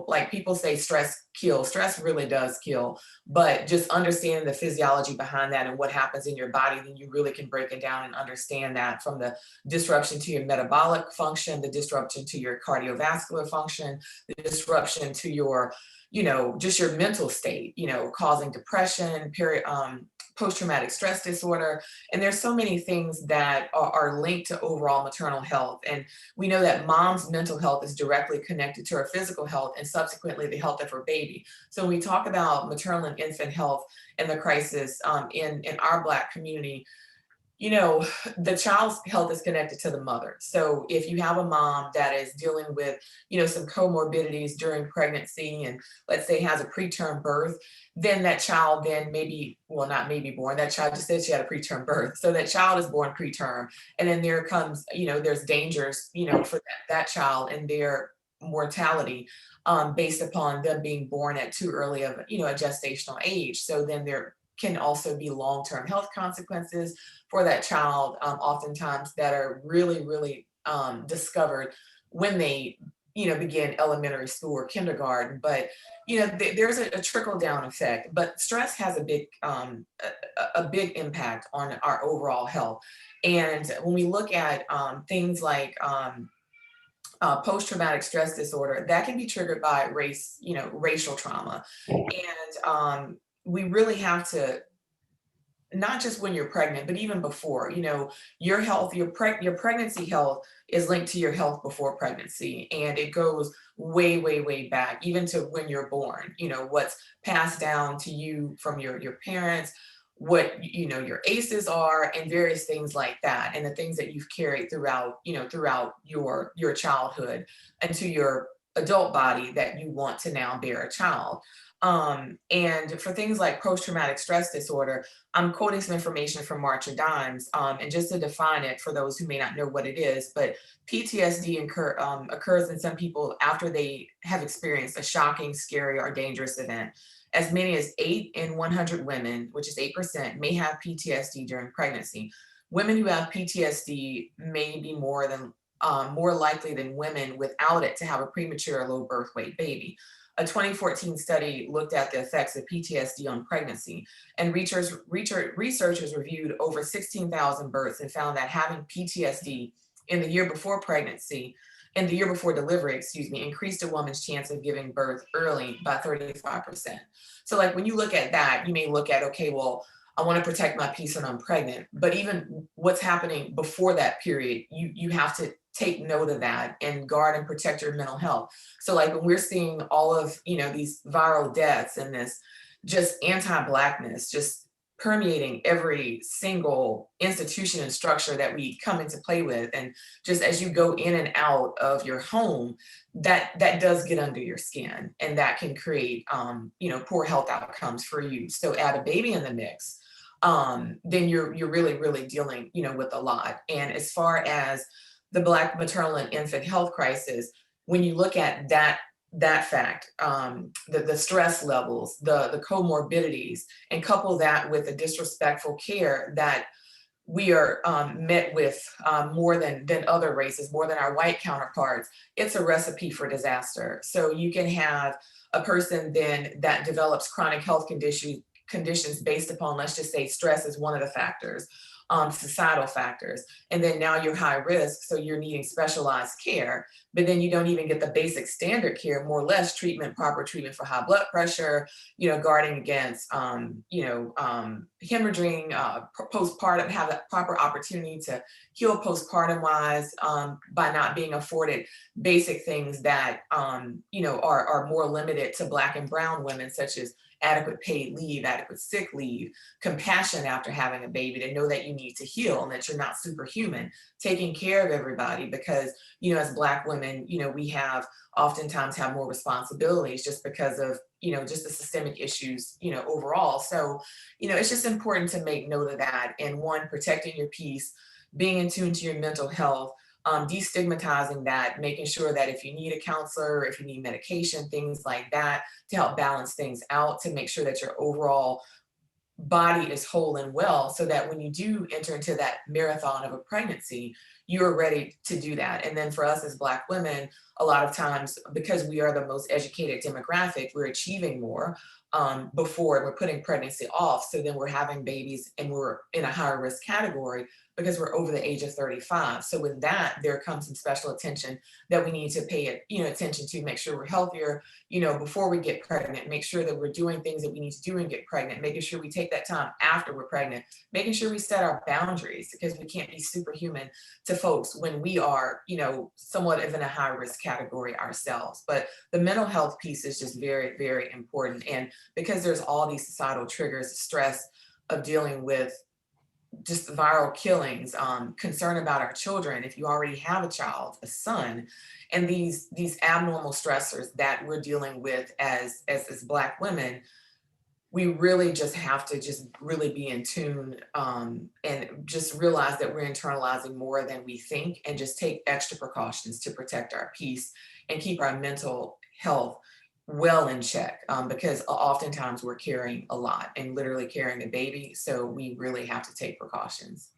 Like people say stress kills, stress really does kill, but just understanding the physiology behind that and what happens in your body, then you really can break it down and understand that, from the disruption to your metabolic function, the disruption to your cardiovascular function, the disruption to your just your mental state, causing depression, post-traumatic stress disorder. And there's so many things that are linked to overall maternal health. And we know that mom's mental health is directly connected to her physical health, and subsequently the health of her baby. So when we talk about maternal and infant health and the crisis in our Black community, the child's health is connected to the mother. So if you have a mom that is dealing with, some comorbidities during pregnancy, and let's say has a preterm birth, then that child then that child just said she had a preterm birth. So that child is born preterm. And then there comes, there's dangers, for that child and their mortality based upon them being born at too early of, a gestational age. So then there can also be long-term health consequences for that child, oftentimes that are really, really discovered when they, begin elementary school or kindergarten. But, there's a trickle-down effect. But stress has a big impact on our overall health. And when we look at things like post-traumatic stress disorder, that can be triggered by racial trauma. And we really have to, not just when you're pregnant, but even before, your health, your pregnancy health is linked to your health before pregnancy. And it goes way, way, way back, even to when you're born, what's passed down to you from your parents, what, your ACEs are, and various things like that. And the things that you've carried throughout your childhood into your adult body that you want to now bear a child. And for things like post-traumatic stress disorder, I'm quoting some information from Marcia Dimes, and just to define it for those who may not know what it is, but PTSD occurs in some people after they have experienced a shocking, scary, or dangerous event. As many as 8 in 100 women, which is 8%, may have PTSD during pregnancy. Women who have PTSD may be more likely than women without it to have a premature low birth weight baby. A 2014 study looked at the effects of PTSD on pregnancy, and researchers reviewed over 16,000 births and found that having PTSD in the year before delivery, increased a woman's chance of giving birth early by 35%. So like when you look at that, you may look at, okay, well, I want to protect my peace when I'm pregnant, but even what's happening before that period, you have to take note of that and guard and protect your mental health. So like when we're seeing all of, these viral deaths and this just anti-Blackness just permeating every single institution and structure that we come into play with, and just as you go in and out of your home, that does get under your skin, and that can create poor health outcomes for you. So add a baby in the mix, then you're really, really dealing with a lot. And as far as the Black maternal and infant health crisis, when you look at that fact, the stress levels, the comorbidities, and couple that with the disrespectful care that we are met with more than other races, more than our white counterparts, it's a recipe for disaster. So you can have a person then that develops chronic health conditions based upon, let's just say, stress is one of the factors, societal factors, and then now you're high risk, so you're needing specialized care, but then you don't even get the basic standard care, more or less proper treatment for high blood pressure, guarding against hemorrhaging, postpartum, have that proper opportunity to heal postpartum wise, by not being afforded basic things that are more limited to Black and brown women, such as adequate paid leave, adequate sick leave, compassion after having a baby, to know that you need to heal and that you're not superhuman, taking care of everybody, because, you know, as Black women, you know, we have oftentimes have more responsibilities just because of, you know, just the systemic issues, you know, overall. So, you know, it's just important to make note of that. And one, protecting your peace, being in tune to your mental health, destigmatizing that, making sure that if you need a counselor, if you need medication, things like that, to help balance things out, to make sure that your overall body is whole and well, so that when you do enter into that marathon of a pregnancy, you're ready to do that. And then for us as Black women, a lot of times, because we are the most educated demographic, we're achieving more before, and we're putting pregnancy off. So then we're having babies and we're in a higher risk category because we're over the age of 35. So with that, there comes some special attention that we need to pay, you know, attention to, make sure we're healthier, you know, before we get pregnant, make sure that we're doing things that we need to do and get pregnant, making sure we take that time after we're pregnant, making sure we set our boundaries, because we can't be superhuman to folks when we are, you know, somewhat of in a high risk category ourselves. But the mental health piece is just very, very important. And because there's all these societal triggers, stress of dealing with just viral killings, concern about our children, if you already have a child, a son, and these abnormal stressors that we're dealing with as Black women, we really just have to just really be in tune, and just realize that we're internalizing more than we think, and just take extra precautions to protect our peace and keep our mental health well in check, because oftentimes we're carrying a lot and literally carrying a baby. So we really have to take precautions.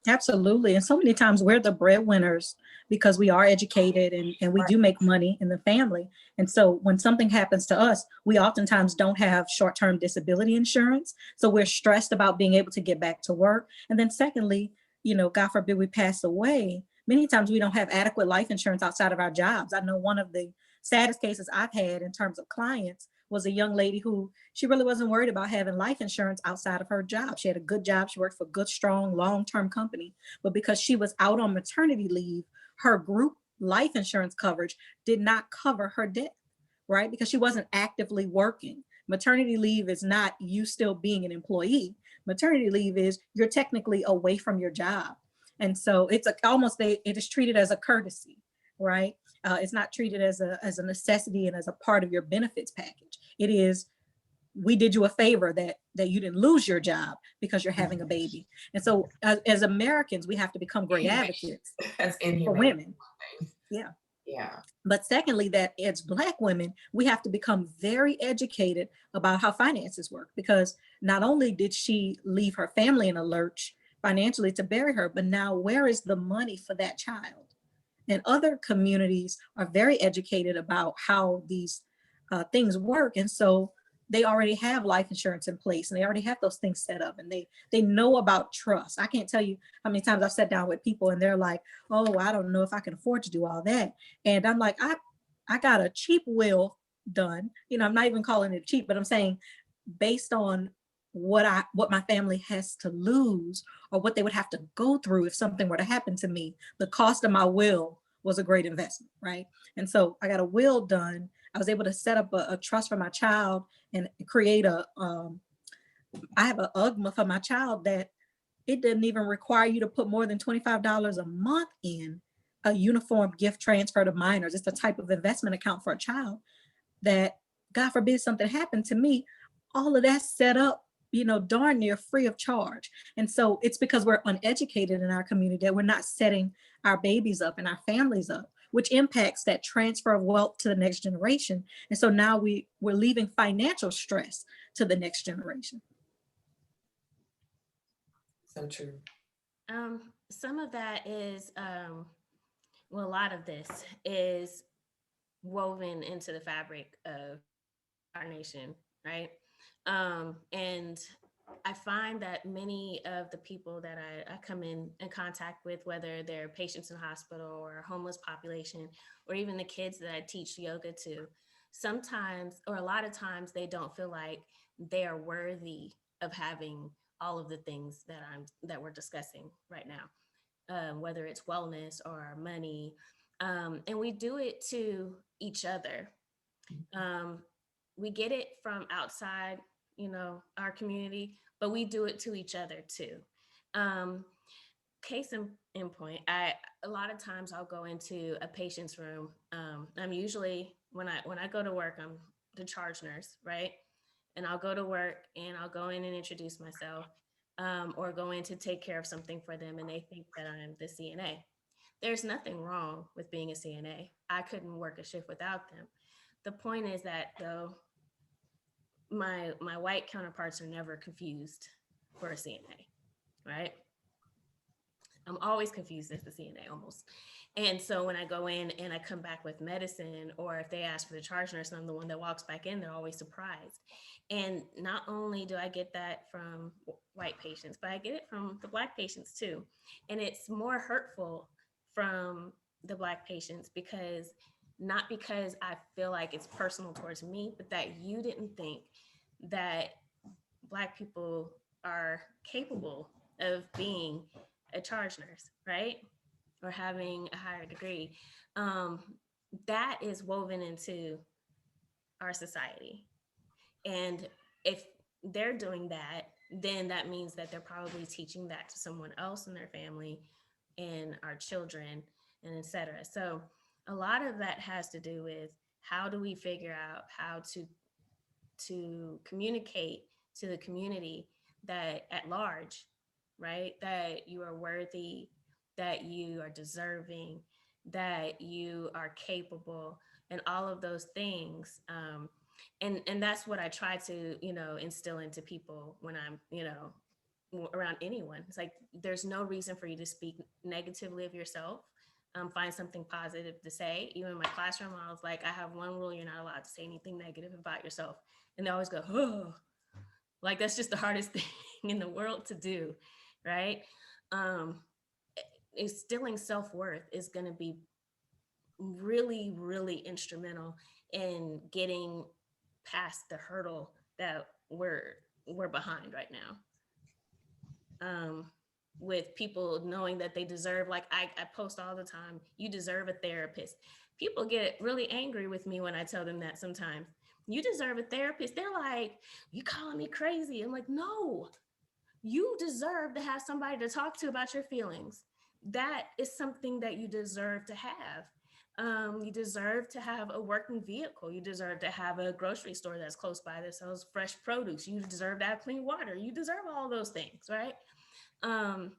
Absolutely. And so many times we're the breadwinners because we are educated and we do make money in the family. And so when something happens to us, we oftentimes don't have short-term disability insurance. So we're stressed about being able to get back to work. And then secondly, you know, God forbid we pass away, many times we don't have adequate life insurance outside of our jobs. I know one of the saddest cases I've had in terms of clients was a young lady who she really wasn't worried about having life insurance outside of her job. She had a good job. She worked for a good, strong, long-term company. But because she was out on maternity leave, her group life insurance coverage did not cover her debt, right? Because she wasn't actively working. Maternity leave is not you still being an employee. Maternity leave is you're technically away from your job. And so it's it is treated as a courtesy, right? It's not treated as a necessity and as a part of your benefits package. It is, we did you a favor that you didn't lose your job because you're having a baby. And so as Americans, we have to become great advocates for women. Yeah. Yeah. But secondly, that as Black women, we have to become very educated about how finances work, because not only did she leave her family in a lurch financially to bury her, but now where is the money for that child? And other communities are very educated about how these things work. And so they already have life insurance in place and they already have those things set up, and they know about trust. I can't tell you how many times I've sat down with people and they're like, oh, I don't know if I can afford to do all that. And I'm like, I got a cheap will done. You know, I'm not even calling it cheap, but I'm saying based on what my family has to lose or what they would have to go through if something were to happen to me, the cost of my will was a great investment, right? And so I got a will done. I was able to set up a trust for my child and create I have an UGMA for my child that it doesn't even require you to put more than $25 a month in a uniform gift transfer to minors. It's a type of investment account for a child that, God forbid something happened to me, all of that's set up, you know, darn near free of charge. And so it's because we're uneducated in our community that we're not setting our babies up and our families up, which impacts that transfer of wealth to the next generation. And so now we're leaving financial stress to the next generation. So true. Some of that is, well, a lot of this is woven into the fabric of our nation, right? And I find that many of the people that I come in contact with, whether they're patients in hospital or homeless population, or even the kids that I teach yoga to, sometimes, or a lot of times, they don't feel like they are worthy of having all of the things that we're discussing right now, whether it's wellness or money, and we do it to each other. we get it from outside, our community, but we do it to each other too. Case in point, a lot of times I'll go into a patient's room. I'm usually, when I go to work, I'm the charge nurse, right? And I'll go to work and I'll go in and introduce myself, or go in to take care of something for them, and they think that I'm the CNA. There's nothing wrong with being a CNA. I couldn't work a shift without them. The point is that, though, my white counterparts are never confused for a CNA, right? I'm always confused as the CNA almost. And so when I go in and I come back with medicine, or if they ask for the charge nurse and I'm the one that walks back in, they're always surprised. And not only do I get that from white patients, but I get it from the Black patients too. And it's more hurtful from the Black patients, because not because I feel like it's personal towards me, but that you didn't think that Black people are capable of being a charge nurse, right? Or having a higher degree. That is woven into our society. And if they're doing that, then that means that they're probably teaching that to someone else in their family and our children, and et cetera. So a lot of that has to do with, how do we figure out how to communicate to the community that at large, right, that you are worthy, that you are deserving, that you are capable, and all of those things. And that's what I try to, instill into people when I'm, around anyone. It's like, there's no reason for you to speak negatively of yourself. Find something positive to say. Even in my classroom, I was like, I have one rule: you're not allowed to say anything negative about yourself. And they always go, oh, like, that's just the hardest thing in the world to do, right? Instilling self-worth is going to be really, really instrumental in getting past the hurdle that we're behind right now. With people knowing that they deserve, like I post all the time, you deserve a therapist. People get really angry with me when I tell them that sometimes. You deserve a therapist. They're like, you calling me crazy? I'm like, no, you deserve to have somebody to talk to about your feelings. That is something that you deserve to have. You deserve to have a working vehicle. You deserve to have a grocery store that's close by that sells fresh produce. You deserve to have clean water. You deserve all those things, right? And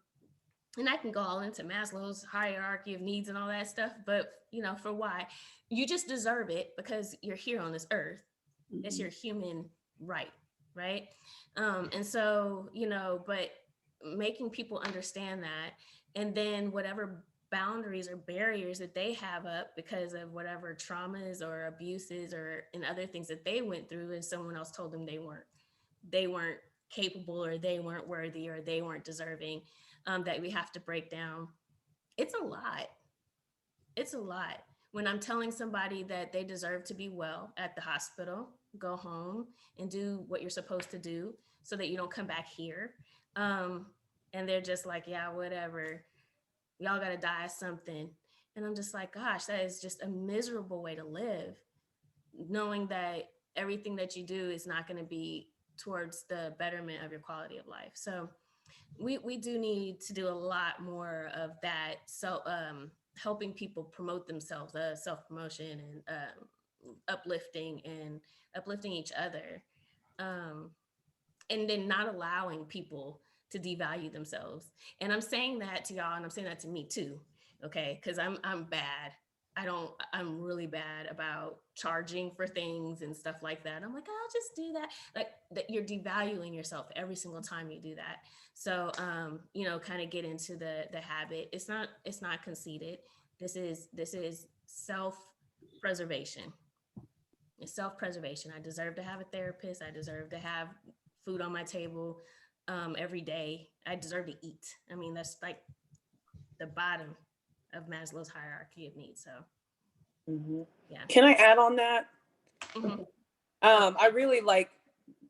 I can go all into Maslow's hierarchy of needs and all that stuff, but for why? You just deserve it because you're here on this earth. It's your human right? And so, but making people understand that, and then whatever boundaries or barriers that they have up because of whatever traumas or abuses or and other things that they went through, and someone else told them they weren't capable, or they weren't worthy, or they weren't deserving, that we have to break down. It's a lot. It's a lot. When I'm telling somebody that they deserve to be well at the hospital, go home and do what you're supposed to do so that you don't come back here. And they're just like, yeah, whatever. Y'all got to die of something. And I'm just like, gosh, that is just a miserable way to live, knowing that everything that you do is not going to be towards the betterment of your quality of life. So we do need to do a lot more of that. So helping people promote themselves, self-promotion, and uplifting each other. And then not allowing people to devalue themselves. And I'm saying that to y'all, and I'm saying that to me too, okay? Because I'm bad. I'm really bad about charging for things and stuff like that. I'm like, I'll just do that. Like, that you're devaluing yourself every single time you do that. So, kind of get into the habit. It's not conceited. This is self-preservation. It's self-preservation. I deserve to have a therapist. I deserve to have food on my table every day. I deserve to eat. I mean, that's like the bottom of Maslow's hierarchy of needs. So, yeah. Can I add on that? Mm-hmm. I really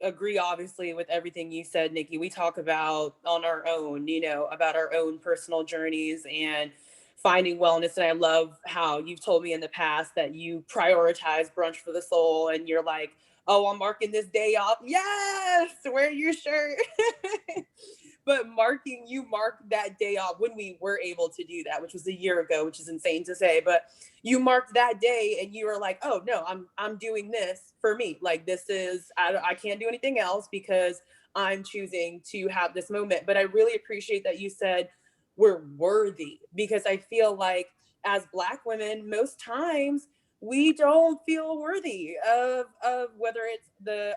agree, obviously, with everything you said, Nikki. We talk about on our own, about our own personal journeys and finding wellness. And I love how you've told me in the past that you prioritize brunch for the soul, and you're like, oh, I'm marking this day off. Yes, wear your shirt. But you marked that day off when we were able to do that, which was a year ago, which is insane to say, but you marked that day and you were like, oh no, I'm doing this for me. Like, this is, I can't do anything else because I'm choosing to have this moment. But I really appreciate that you said we're worthy, because I feel like as Black women, most times we don't feel worthy of whether it's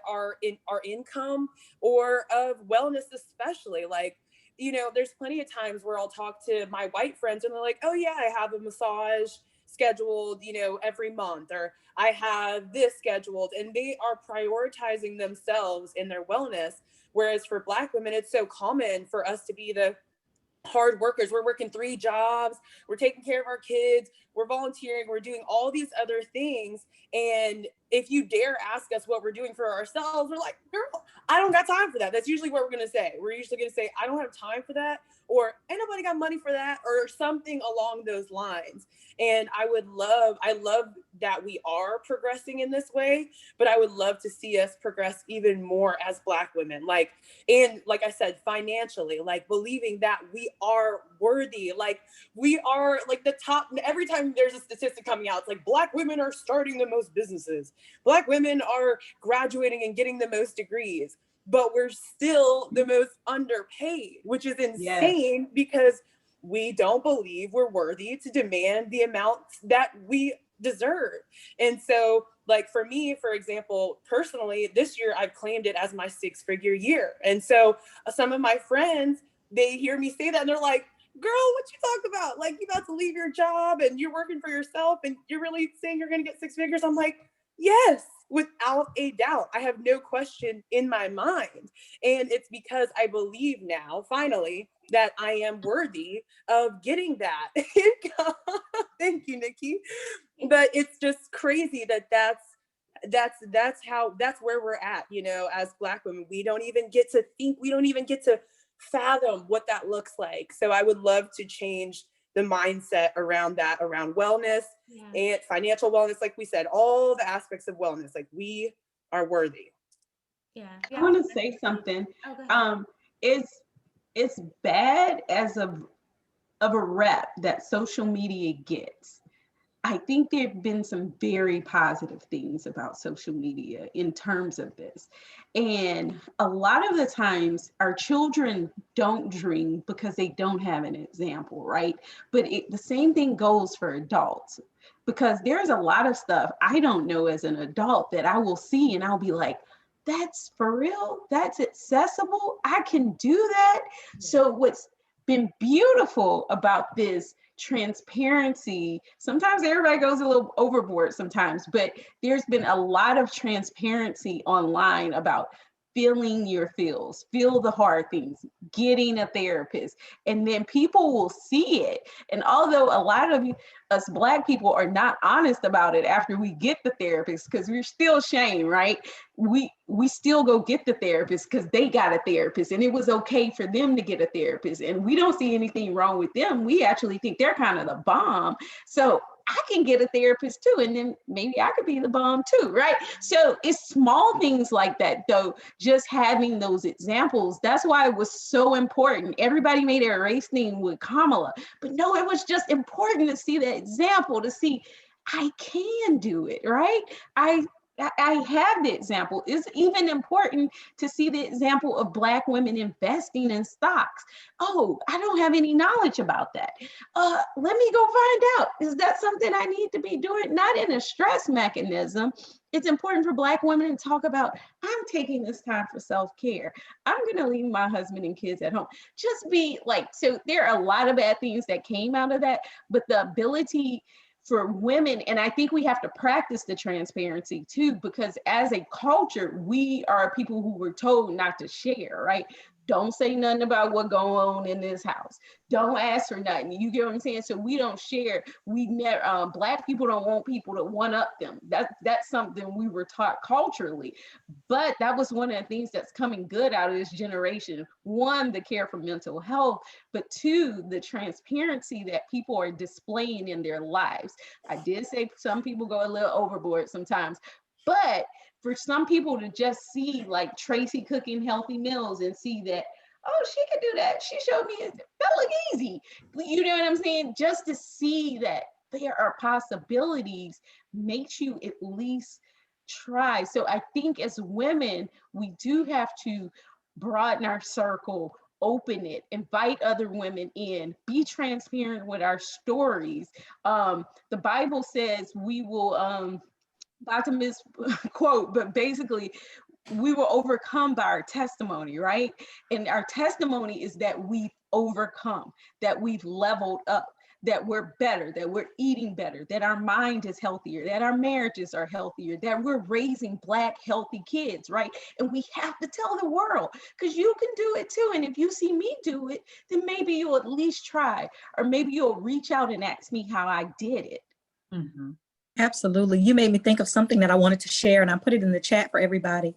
our income or of wellness, especially. Like, you know, there's plenty of times where I'll talk to my white friends and they're like, oh yeah, I have a massage scheduled, you know, every month, or I have this scheduled, and they are prioritizing themselves in their wellness. Whereas for Black women, it's so common for us to be the hard workers. We're working 3 jobs, we're taking care of our kids, we're volunteering, we're doing all these other things. And if you dare ask us what we're doing for ourselves, we're like, girl, I don't got time for that. That's usually what we're going to say. We're usually going to say, I don't have time for that, or ain't nobody got money for that, or something along those lines. And I love that we are progressing in this way, but I would love to see us progress even more as Black women. Like, and like I said, financially, like believing that we are worthy, like we are like the top. Every time there's a statistic coming out, it's like Black women are starting the most businesses, Black women are graduating and getting the most degrees, but we're still the most underpaid, which is insane. Yes. Because we don't believe we're worthy to demand the amount that we deserve. And so, like, for me, for example, personally, this year I've claimed it as my 6-figure year. And so some of my friends, they hear me say that and they're like, girl, what you talk about? Like, you about to leave your job and you're working for yourself and you're really saying you're going to get 6 figures? I'm like, yes, without a doubt. I have no question in my mind. And it's because I believe now, finally, that I am worthy of getting that income. Thank you, Nikki. But it's just crazy that's where we're at, you know, as Black women. We don't even get to think, we don't even get to fathom what that looks like. So I would love to change the mindset around that, around wellness and financial wellness. Like we said, all the aspects of wellness, like we are worthy. Yeah. I want to say something. It's bad as of a rep that social media gets. I think there have been some very positive things about social media in terms of this. And a lot of the times our children don't dream because they don't have an example, right? But the same thing goes for adults, because there's a lot of stuff I don't know as an adult that I will see and I'll be like, that's for real? That's accessible? I can do that? Yeah. So what's been beautiful about this transparency, sometimes everybody goes a little overboard sometimes, but there's been a lot of transparency online about feeling your feels, feel the hard things, getting a therapist, and then people will see it. And although a lot of us Black people are not honest about it after we get the therapist, because we're still shamed, right? We still go get the therapist because they got a therapist and it was okay for them to get a therapist. And we don't see anything wrong with them. We actually think they're kind of the bomb. So I can get a therapist too, and then maybe I could be the bomb too, right? So it's small things like that, though, just having those examples. That's why it was so important. Everybody made it a race thing with Kamala, but no, it was just important to see that example, to see I can do it, right? I have the example. It's even important to see the example of Black women investing in stocks. Oh, I don't have any knowledge about that. Let me go find out. Is that something I need to be doing? Not in a stress mechanism. It's important for Black women to talk about, I'm taking this time for self-care. I'm going to leave my husband and kids at home. Just be like, so there are a lot of bad things that came out of that, but the ability for women, and I think we have to practice the transparency too, because as a culture, we are people who were told not to share, right? Don't say nothing about what's going on in this house. Don't ask for nothing. You get what I'm saying? So we don't share. We never, Black people don't want people to one up them. That's something we were taught culturally. But that was one of the things that's coming good out of this generation. One, the care for mental health, but two, the transparency that people are displaying in their lives. I did say some people go a little overboard sometimes. But for some people to just see like Tracy cooking healthy meals and see that, oh, she could do that. She showed me that look easy. You know what I'm saying? Just to see that there are possibilities makes you at least try. So I think as women, we do have to broaden our circle, open it, invite other women in, be transparent with our stories. The Bible says we will, about to misquote, but basically we will overcome by our testimony, right? And our testimony is that we've overcome, that we've leveled up, that we're better, that we're eating better, that our mind is healthier, that our marriages are healthier, that we're raising Black healthy kids, right? And we have to tell the world, because you can do it too. And if you see me do it, then maybe you'll at least try, or maybe you'll reach out and ask me how I did it. Mm-hmm. Absolutely. You made me think of something that I wanted to share, and I put it in the chat for everybody.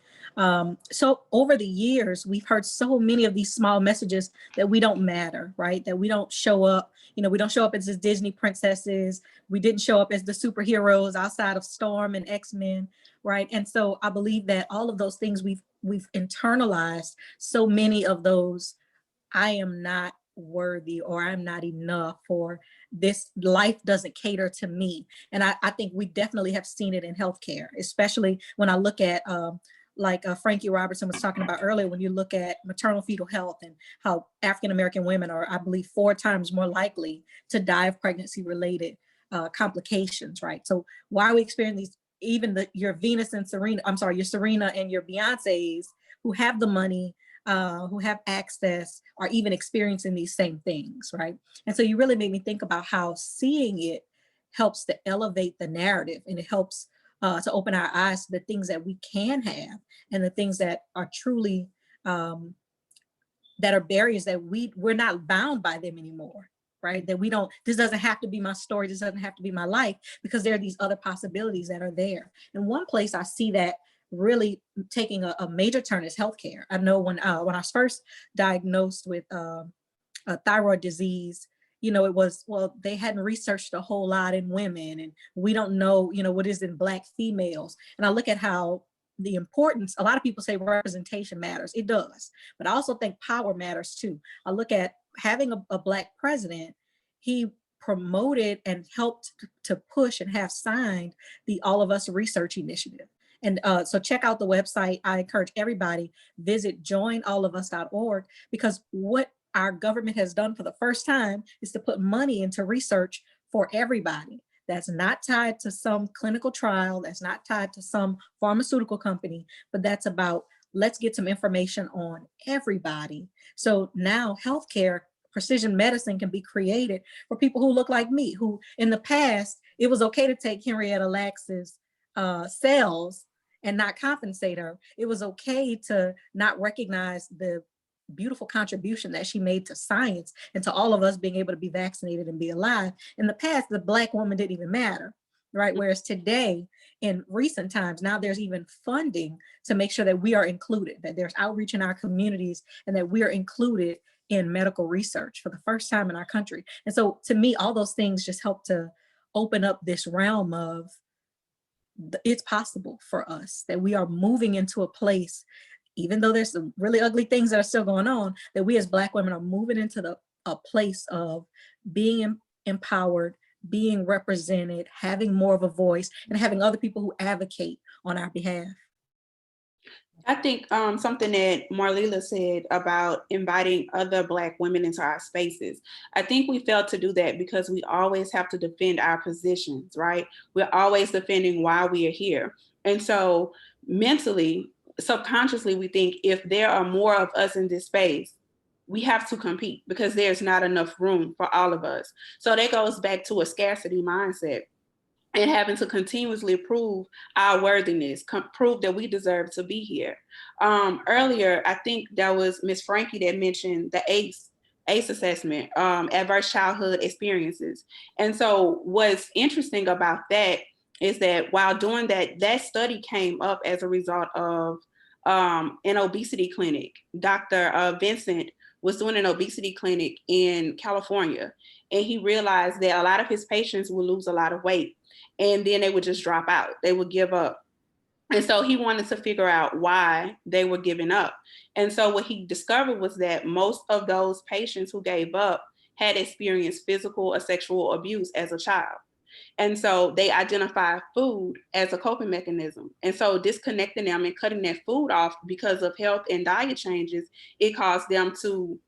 So over the years, we've heard so many of these small messages that we don't matter, right? That we don't show up. You know, we don't show up as the Disney princesses. We didn't show up as the superheroes outside of Storm and X-Men, right? And so I believe that all of those things we've internalized so many of those, I am not worthy, or I'm not enough, or this life doesn't cater to me. And I think we definitely have seen it in healthcare, especially when I look at like Frankie Robertson was talking about earlier, when you look at maternal fetal health and how African-American women are, I believe, 4 times more likely to die of pregnancy-related complications, right? So why are we experiencing these, even your Venus and Serena, I'm sorry, your Serena and your Beyoncés who have the money, who have access, are even experiencing these same things, right? And so you really made me think about how seeing it helps to elevate the narrative, and it helps to open our eyes to the things that we can have, and the things that are truly, that are barriers that we're not bound by them anymore, right? That we don't, this doesn't have to be my story, this doesn't have to be my life, because there are these other possibilities that are there. And one place I see that really taking a major turn is healthcare. I know when I was first diagnosed with a thyroid disease, you know, it was, well, they hadn't researched a whole lot in women, and we don't know, you know, what is in Black females. And I look at how the importance, a lot of people say representation matters. It does, but I also think power matters too. I look at having a Black president. He promoted and helped to push and have signed the All of Us Research Initiative. And so check out the website. I encourage everybody, visit joinallofus.org, because what our government has done for the first time is to put money into research for everybody. That's not tied to some clinical trial, that's not tied to some pharmaceutical company, but that's about, let's get some information on everybody. So now healthcare, precision medicine can be created for people who look like me, who in the past, it was okay to take Henrietta Lacks's cells and not compensate her. It was okay to not recognize the beautiful contribution that she made to science and to all of us being able to be vaccinated and be alive. In the past, the Black woman didn't even matter, right? Whereas today, in recent times, now there's even funding to make sure that we are included, that there's outreach in our communities, and that we are included in medical research for the first time in our country. And so to me, all those things just help to open up this realm of, it's possible for us, that we are moving into a place, even though there's some really ugly things that are still going on, that we as Black women are moving into a place of being empowered, being represented, having more of a voice, and having other people who advocate on our behalf. I think something that Marlila said about inviting other Black women into our spaces, I think we fail to do that because we always have to defend our positions, right? We're always defending why we are here. And so mentally, subconsciously, we think if there are more of us in this space, we have to compete because there's not enough room for all of us. So that goes back to a scarcity mindset and having to continuously prove our worthiness, prove that we deserve to be here. Earlier, I think that was Miss Frankie that mentioned the ACE assessment, adverse childhood experiences. And so what's interesting about that is that while doing that, that study came up as a result of an obesity clinic. Dr. Vincent was doing an obesity clinic in California, and he realized that a lot of his patients would lose a lot of weight, and then they would just drop out. They would give up. And so he wanted to figure out why they were giving up. And so what he discovered was that most of those patients who gave up had experienced physical or sexual abuse as a child. And so they identify food as a coping mechanism. And so disconnecting them and cutting that food off because of health and diet changes, it caused them to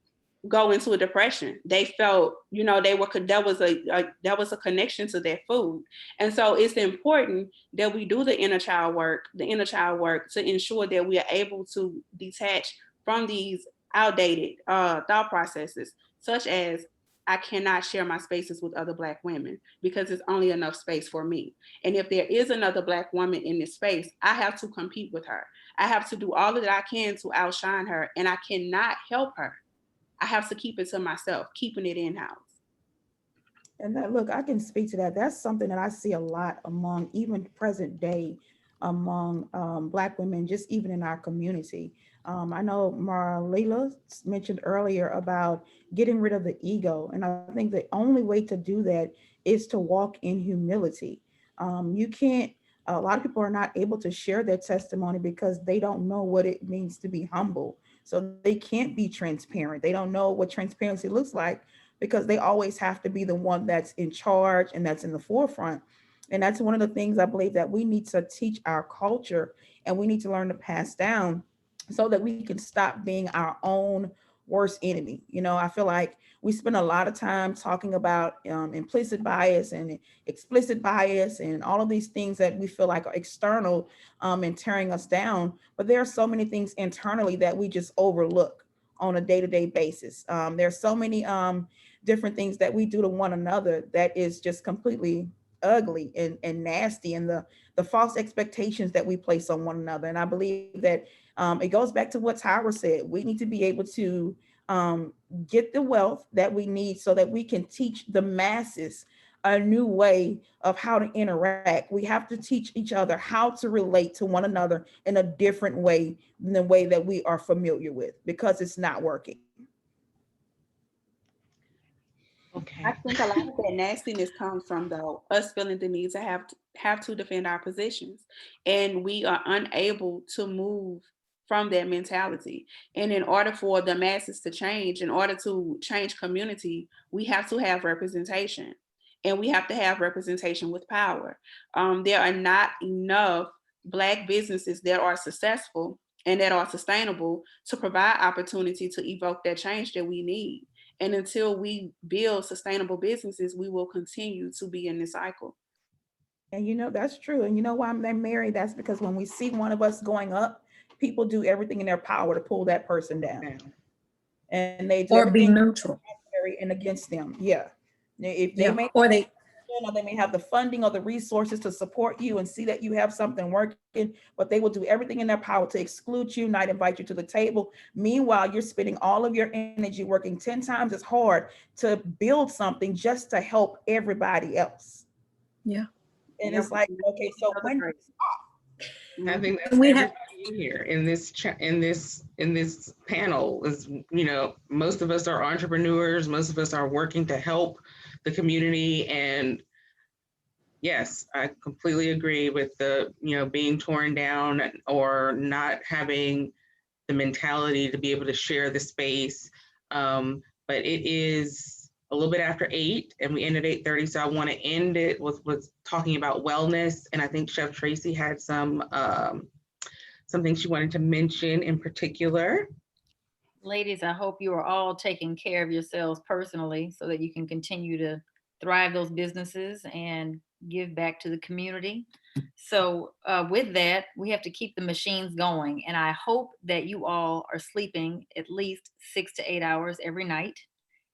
go into a depression. They felt, there was a connection to their food. And so it's important that we do the inner child work to ensure that we are able to detach from these outdated thought processes, such as, I cannot share my spaces with other Black women because there's only enough space for me. And if there is another Black woman in this space, I have to compete with her. I have to do all that I can to outshine her, and I cannot help her. I have to keep it to myself, keeping it in-house. And that, look, I can speak to that. That's something that I see a lot among, even present day, among Black women, just even in our community. I know Marlila mentioned earlier about getting rid of the ego. And I think the only way to do that is to walk in humility. You can't, a lot of people are not able to share their testimony because they don't know what it means to be humble. So they can't be transparent. They don't know what transparency looks like because they always have to be the one that's in charge and that's in the forefront. And that's one of the things I believe that we need to teach our culture, and we need to learn to pass down so that we can stop being our own worst enemy. I feel like we spend a lot of time talking about implicit bias and explicit bias and all of these things that we feel like are external and tearing us down. But there are so many things internally that we just overlook on a day-to-day basis. There's so many different things that we do to one another that is just completely ugly and nasty, and the false expectations that we place on one another. And I believe that it goes back to what Tyra said. We need to be able to get the wealth that we need so that we can teach the masses a new way of how to interact. We have to teach each other how to relate to one another in a different way than the way that we are familiar with, because it's not working. Okay. I think a lot of that nastiness comes from, though, us feeling the need to have to defend our positions, and we are unable to move from that mentality. And in order for the masses to change, in order to change community, we have to have representation, and we have to have representation with power. There are not enough Black businesses that are successful and that are sustainable to provide opportunity to evoke that change that we need. And until we build sustainable businesses, we will continue to be in this cycle. And that's true. And you know why I'm married? That's because when we see one of us going up, people do everything in their power to pull that person down. And they do or be everything neutral. and against them. Yeah. If they Yeah. may, Or they, or they may have the funding or the resources to support you and see that you have something working, but they will do everything in their power to exclude you, not invite you to the table. Meanwhile, you're spending all of your energy working 10 times as hard to build something just to help everybody else. yeah. And it's like, okay, so when do we stop? I think that's everybody in here in this panel is, most of us are entrepreneurs, most of us are working to help the community. And yes, I completely agree with the, being torn down or not having the mentality to be able to share the space. But it is a little bit after 8 and we ended 8:30. So I want to end it with talking about wellness. And I think Chef Tracy had something she wanted to mention in particular. Ladies, I hope you are all taking care of yourselves personally so that you can continue to thrive those businesses and give back to the community. So with that, we have to keep the machines going. And I hope that you all are sleeping at least 6 to 8 hours every night.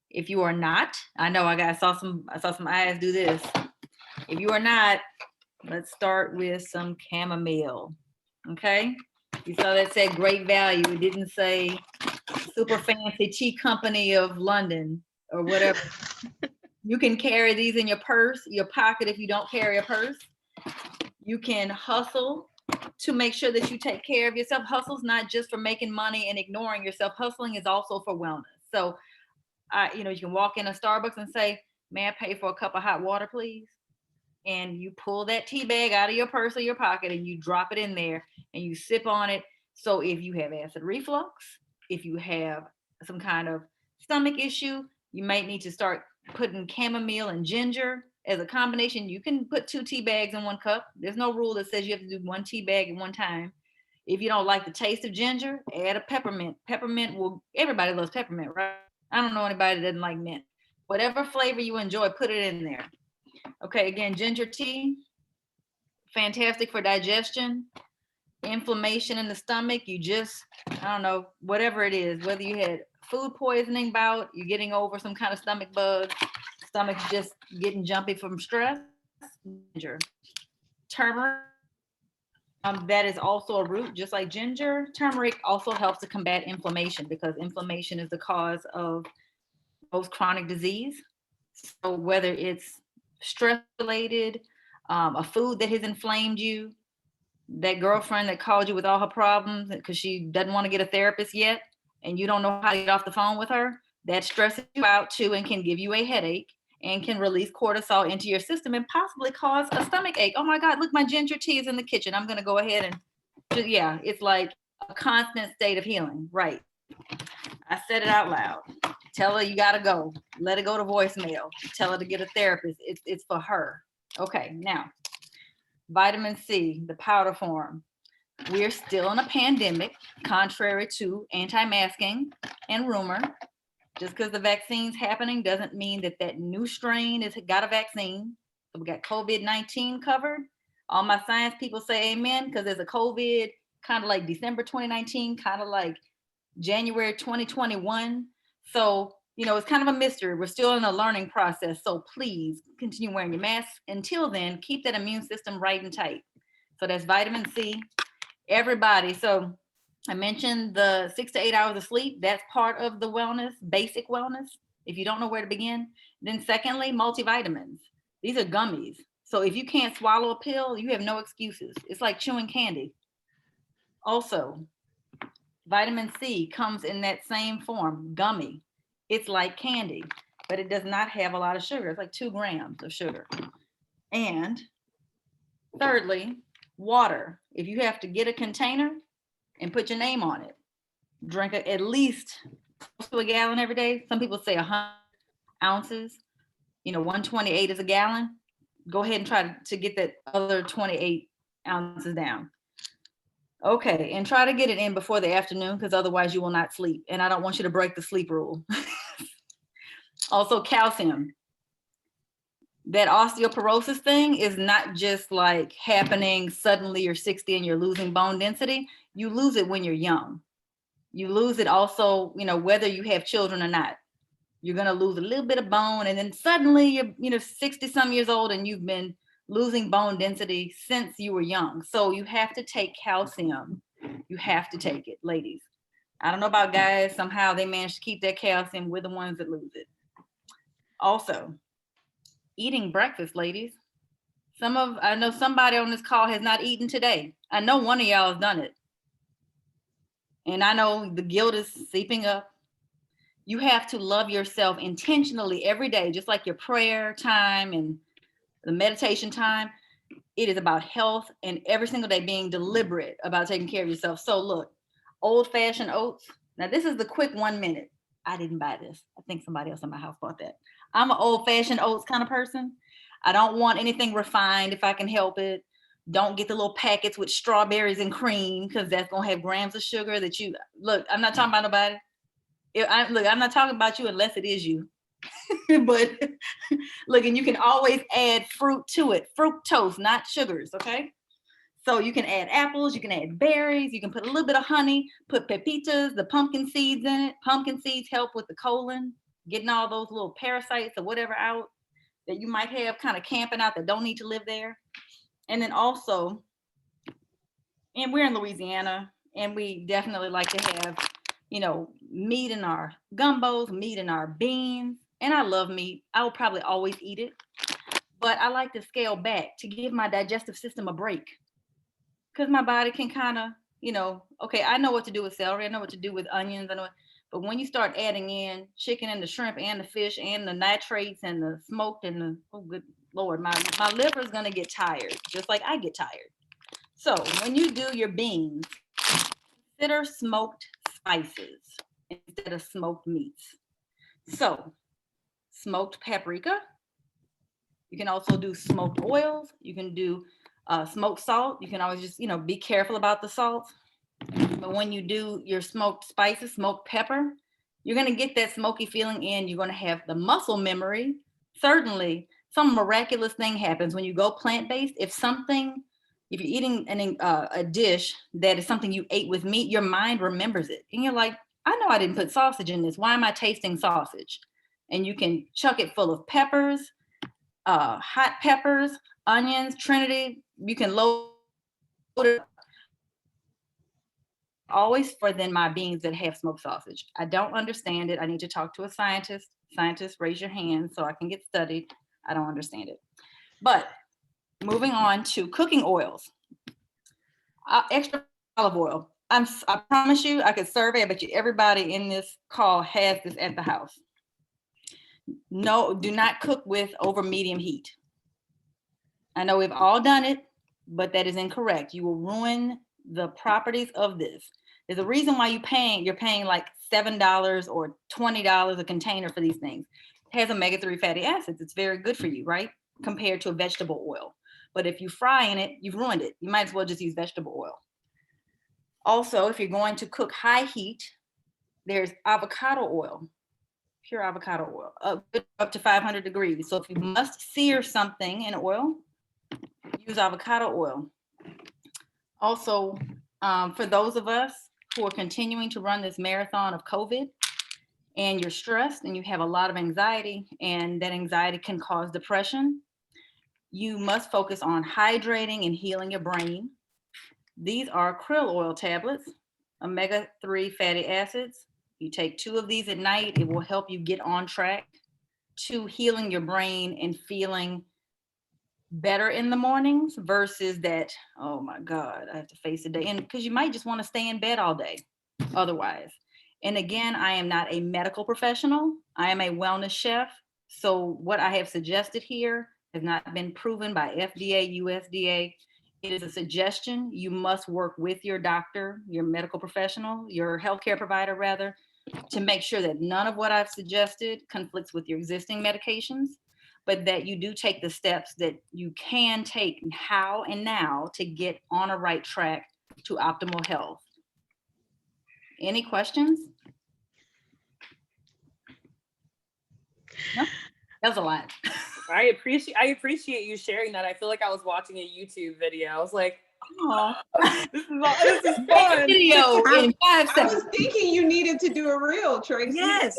If you are not, I know I saw some eyes do this. If you are not, let's start with some chamomile. Okay. You saw that said great value. It didn't say super fancy tea company of London or whatever. You can carry these in your purse, your pocket if you don't carry a purse. You can hustle to make sure that you take care of yourself. Hustle's not just for making money and ignoring yourself. Hustling is also for wellness. So, you can walk in a Starbucks and say, may I pay for a cup of hot water, please? and you pull that tea bag out of your purse or your pocket and you drop it in there and you sip on it. So if you have acid reflux, if you have some kind of stomach issue, you might need to start putting chamomile and ginger as a combination. You can put 2 tea bags in 1 cup. There's no rule that says you have to do 1 tea bag at one time. If you don't like the taste of ginger, add a peppermint. Peppermint will, everybody loves peppermint, right? I don't know anybody that doesn't like mint. Whatever flavor you enjoy, put it in there. Okay, again, ginger tea, fantastic for digestion, inflammation in the stomach. You just, I don't know, whatever it is, whether you had food poisoning bout, you're getting over some kind of stomach bug, stomach's just getting jumpy from stress, ginger. Turmeric, that is also a root, just like ginger. Turmeric also helps to combat inflammation because inflammation is the cause of most chronic disease. So whether it's stress related, a food that has inflamed you, that girlfriend that called you with all her problems because she doesn't want to get a therapist yet, and you don't know how to get off the phone with her, that stresses you out too and can give you a headache and can release cortisol into your system and possibly cause a stomach ache. Oh my God, look, my ginger tea is in the kitchen. I'm going to go ahead and just, yeah, it's like a constant state of healing. Right. I said it out loud. Tell her you got to go. Let it go to voicemail. Tell her to get a therapist. It's for her. Okay, now, vitamin C, the powder form. We're still in a pandemic, contrary to anti-masking and rumor. Just because the vaccine's happening doesn't mean that that new strain has got a vaccine. So we got COVID-19 covered. All my science people say amen, because there's a COVID kind of like December 2019, kind of like January 2021. So, you know, it's kind of a mystery. We're still in a learning process. So please continue wearing your mask. Until then, keep that immune system right and tight. So that's vitamin C. Everybody. So I mentioned the 6 to 8 hours of sleep. That's part of the wellness, basic wellness. If you don't know where to begin. Then secondly, multivitamins. These are gummies. So if you can't swallow a pill, you have no excuses. It's like chewing candy. Also, vitamin C comes in that same form, gummy. It's like candy, but it does not have a lot of sugar. It's like 2 grams of sugar. And thirdly, water. If you have to get a container and put your name on it, drink at least close to a gallon every day. Some people say 100 ounces, you know, 128 is a gallon. Go ahead and try to get that other 28 ounces down. Okay, and try to get it in before the afternoon, because otherwise you will not sleep. And I don't want you to break the sleep rule. Also, calcium. That osteoporosis thing is not just like happening suddenly you're 60 and you're losing bone density. You lose it when you're young. You lose it also, you know, whether you have children or not. You're going to lose a little bit of bone, and then suddenly you're, you know, 60 some years old and you've been losing bone density since you were young. So you have to take calcium. You have to take it, ladies. I don't know about guys. Somehow they manage to keep their calcium. We're the ones that lose it. Also, eating breakfast, ladies. I know somebody on this call has not eaten today. I know one of y'all has done it. And I know the guilt is seeping up. You have to love yourself intentionally every day, just like your prayer time and the meditation time. It is about health, and every single day being deliberate about taking care of yourself. So look, old-fashioned oats. Now this is the quick 1 minute. I didn't buy this. I think somebody else in my house bought that. I'm an old-fashioned oats kind of person. I don't want anything refined if I can help it. Don't get the little packets with strawberries and cream, because that's gonna have grams of sugar that you, look, I'm not talking about nobody. I'm not talking about you unless it is you. But look, and you can always add fruit to it, fructose, not sugars, okay? So you can add apples, you can add berries, you can put a little bit of honey, put pepitas, the pumpkin seeds in it. Pumpkin seeds help with the colon, getting all those little parasites or whatever out that you might have kind of camping out that don't need to live there. And then also, and we're in Louisiana, and we definitely like to have, you know, meat in our gumbos, meat in our beans. And I love meat. I will probably always eat it. But I like to scale back to give my digestive system a break. Because my body can kind of, you know, okay, I know what to do with celery. I know what to do with onions. But when you start adding in chicken and the shrimp and the fish and the nitrates and the smoked and the Lord, my liver is gonna get tired, just like I get tired. So when you do your beans, consider smoked spices instead of smoked meats. So smoked paprika. You can also do smoked oils. You can do smoked salt. You can always just, be careful about the salt. But when you do your smoked spices, smoked pepper, you're going to get that smoky feeling in. You're going to have the muscle memory. Certainly, some miraculous thing happens when you go plant-based. If you're eating a dish that is something you ate with meat, your mind remembers it. And you're like, I know I didn't put sausage in this. Why am I tasting sausage? And you can chuck it full of peppers, hot peppers, onions, Trinity. You can load it. Always for than my beans that have smoked sausage. I don't understand it. I need to talk to a scientist. Scientists, raise your hand so I can get studied. I don't understand it. But moving on to cooking oils. Extra olive oil. I promise you, I could survey, I bet you everybody in this call has this at the house. No, do not cook with over medium heat. I know we've all done it, but that is incorrect. You will ruin the properties of this. There's a reason why you're paying like $7 or $20 a container for these things. It has omega-3 fatty acids. It's very good for you, right? Compared to a vegetable oil. But if you fry in it, you've ruined it. You might as well just use vegetable oil. Also, if you're going to cook high heat, there's avocado oil, pure avocado oil, up to 500 degrees. So if you must sear something in oil, use avocado oil. Also, for those of us who are continuing to run this marathon of COVID and you're stressed and you have a lot of anxiety, and that anxiety can cause depression, you must focus on hydrating and healing your brain. These are krill oil tablets, omega-3 fatty acids. You take 2 of these at night. It will help you get on track to healing your brain and feeling better in the mornings versus that, oh my God, I have to face the day. And because you might just want to stay in bed all day otherwise. And again, I am not a medical professional. I am a wellness chef. So what I have suggested here has not been proven by FDA, USDA. It is a suggestion. You must work with your doctor, your medical professional, your healthcare provider rather, to make sure that none of what I've suggested conflicts with your existing medications, but that you do take the steps that you can take now to get on a right track to optimal health. Any questions? No? That was a lot. I appreciate you sharing that. I feel like I was watching a YouTube video. I was like, oh, this is fun. Video in 5 seconds. I was thinking you needed to do a reel, Tracy. Yes.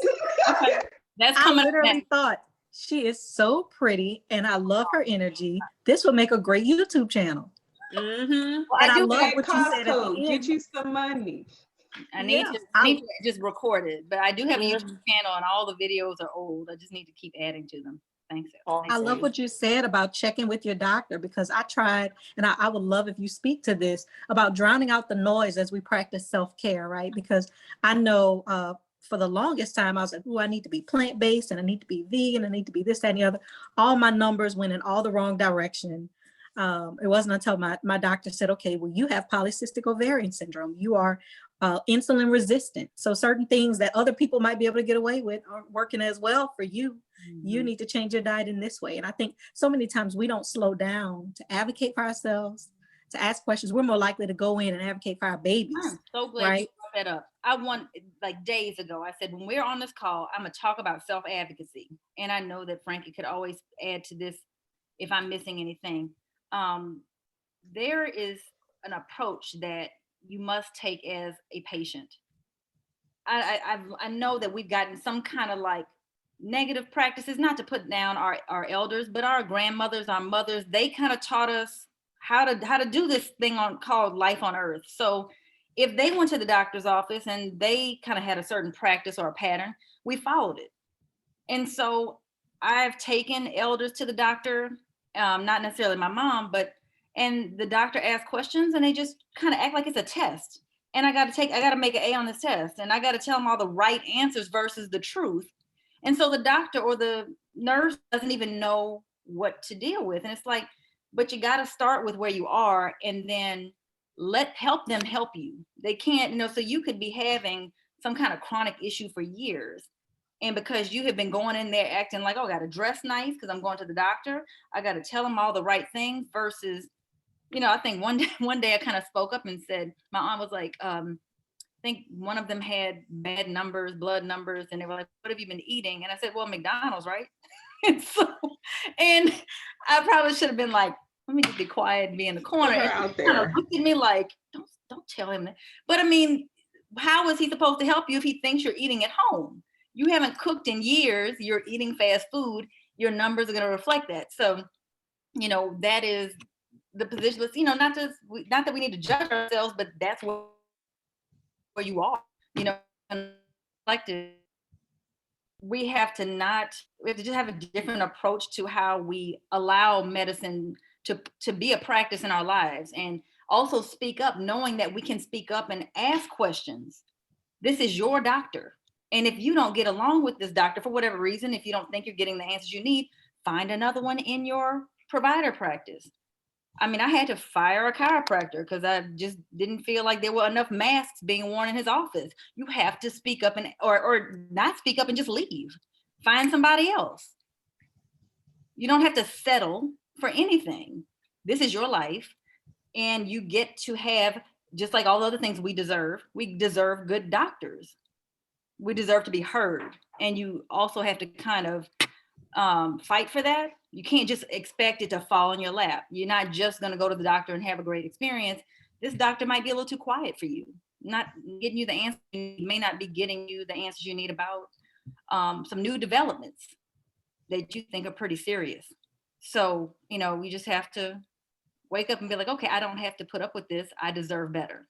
Okay. That's I coming literally thought she is so pretty and I love her energy. This would make a great YouTube channel. Mm-hmm. Well, And I do love At what you said at the Costco, end. get you some money. I need to just record it, but I do have a YouTube channel and all the videos are old. I just need to keep adding to them. Thanks. Awesome. I love what you said about checking with your doctor, because I tried, and I would love if you speak to this about drowning out the noise as we practice self-care, right? Because I know for the longest time I was like, oh, I need to be plant-based and I need to be vegan, I need to be this, that, and the other. All my numbers went in all the wrong direction. It wasn't until my doctor said, okay, well, you have polycystic ovarian syndrome. You are insulin resistant. So certain things that other people might be able to get away with aren't working as well for you. Mm-hmm. You need to change your diet in this way. And I think so many times we don't slow down to advocate for ourselves, to ask questions. We're more likely to go in and advocate for our babies. I'm so glad you brought that up. I want, like days ago, I said, when we're on this call, I'm going to talk about self-advocacy. And I know that Frankie could always add to this if I'm missing anything. There is an approach that you must take as a patient. I know that we've gotten some kind of like negative practices, not to put down our elders, but our grandmothers, our mothers, they kind of taught us how to do this thing called life on earth. So if they went to the doctor's office and they kind of had a certain practice or a pattern, we followed it. And so I've taken elders to the doctor, not necessarily my mom, and the doctor asks questions and they just kind of act like it's a test. And I got to make an A on this test, and I got to tell them all the right answers versus the truth. And so the doctor or the nurse doesn't even know what to deal with. And it's like, but you got to start with where you are and then help them help you. They can't, so you could be having some kind of chronic issue for years. And because you have been going in there acting like, oh, I got to dress nice because I'm going to the doctor, I got to tell them all the right things versus, I think one day I kind of spoke up and said, my aunt was like, I think one of them had bad numbers, blood numbers, and they were like, what have you been eating? And I said, well, McDonald's, right? and I probably should have been like, let me just be quiet and be in the corner. And out kind of looked at me like, don't tell him that. But I mean, how is he supposed to help you if he thinks you're eating at home? You haven't cooked in years, you're eating fast food, your numbers are going to reflect that. So, that is the position, not that we need to judge ourselves, but that's where you are, we have to just have a different approach to how we allow medicine to be a practice in our lives, and also speak up, knowing that we can speak up and ask questions. This is your doctor. And if you don't get along with this doctor for whatever reason, if you don't think you're getting the answers you need, find another one in your provider practice. I mean, I had to fire a chiropractor because I just didn't feel like there were enough masks being worn in his office. You have to speak up or not speak up and just leave. Find somebody else. You don't have to settle for anything. This is your life. And you get to have, just like all the other things we deserve good doctors. We deserve to be heard. And you also have to kind of fight for that. You can't just expect it to fall in your lap. You're not just going to go to the doctor and have a great experience. This doctor might be a little too quiet for you, not getting you the answer. May not be getting you the answers you need about some new developments that you think are pretty serious. So, we just have to wake up and be like, okay, I don't have to put up with this. I deserve better.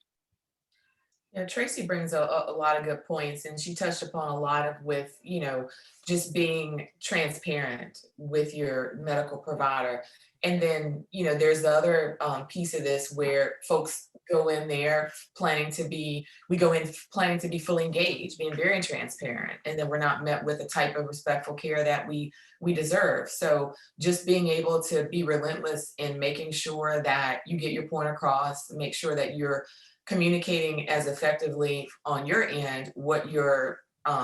Yeah, Tracy brings a lot of good points, and she touched upon a lot of with, just being transparent with your medical provider. And then, there's the other piece of this where folks go in there planning to be fully engaged, being very transparent, and then we're not met with the type of respectful care that we deserve. So just being able to be relentless in making sure that you get your point across, make sure that you're communicating as effectively on your end what your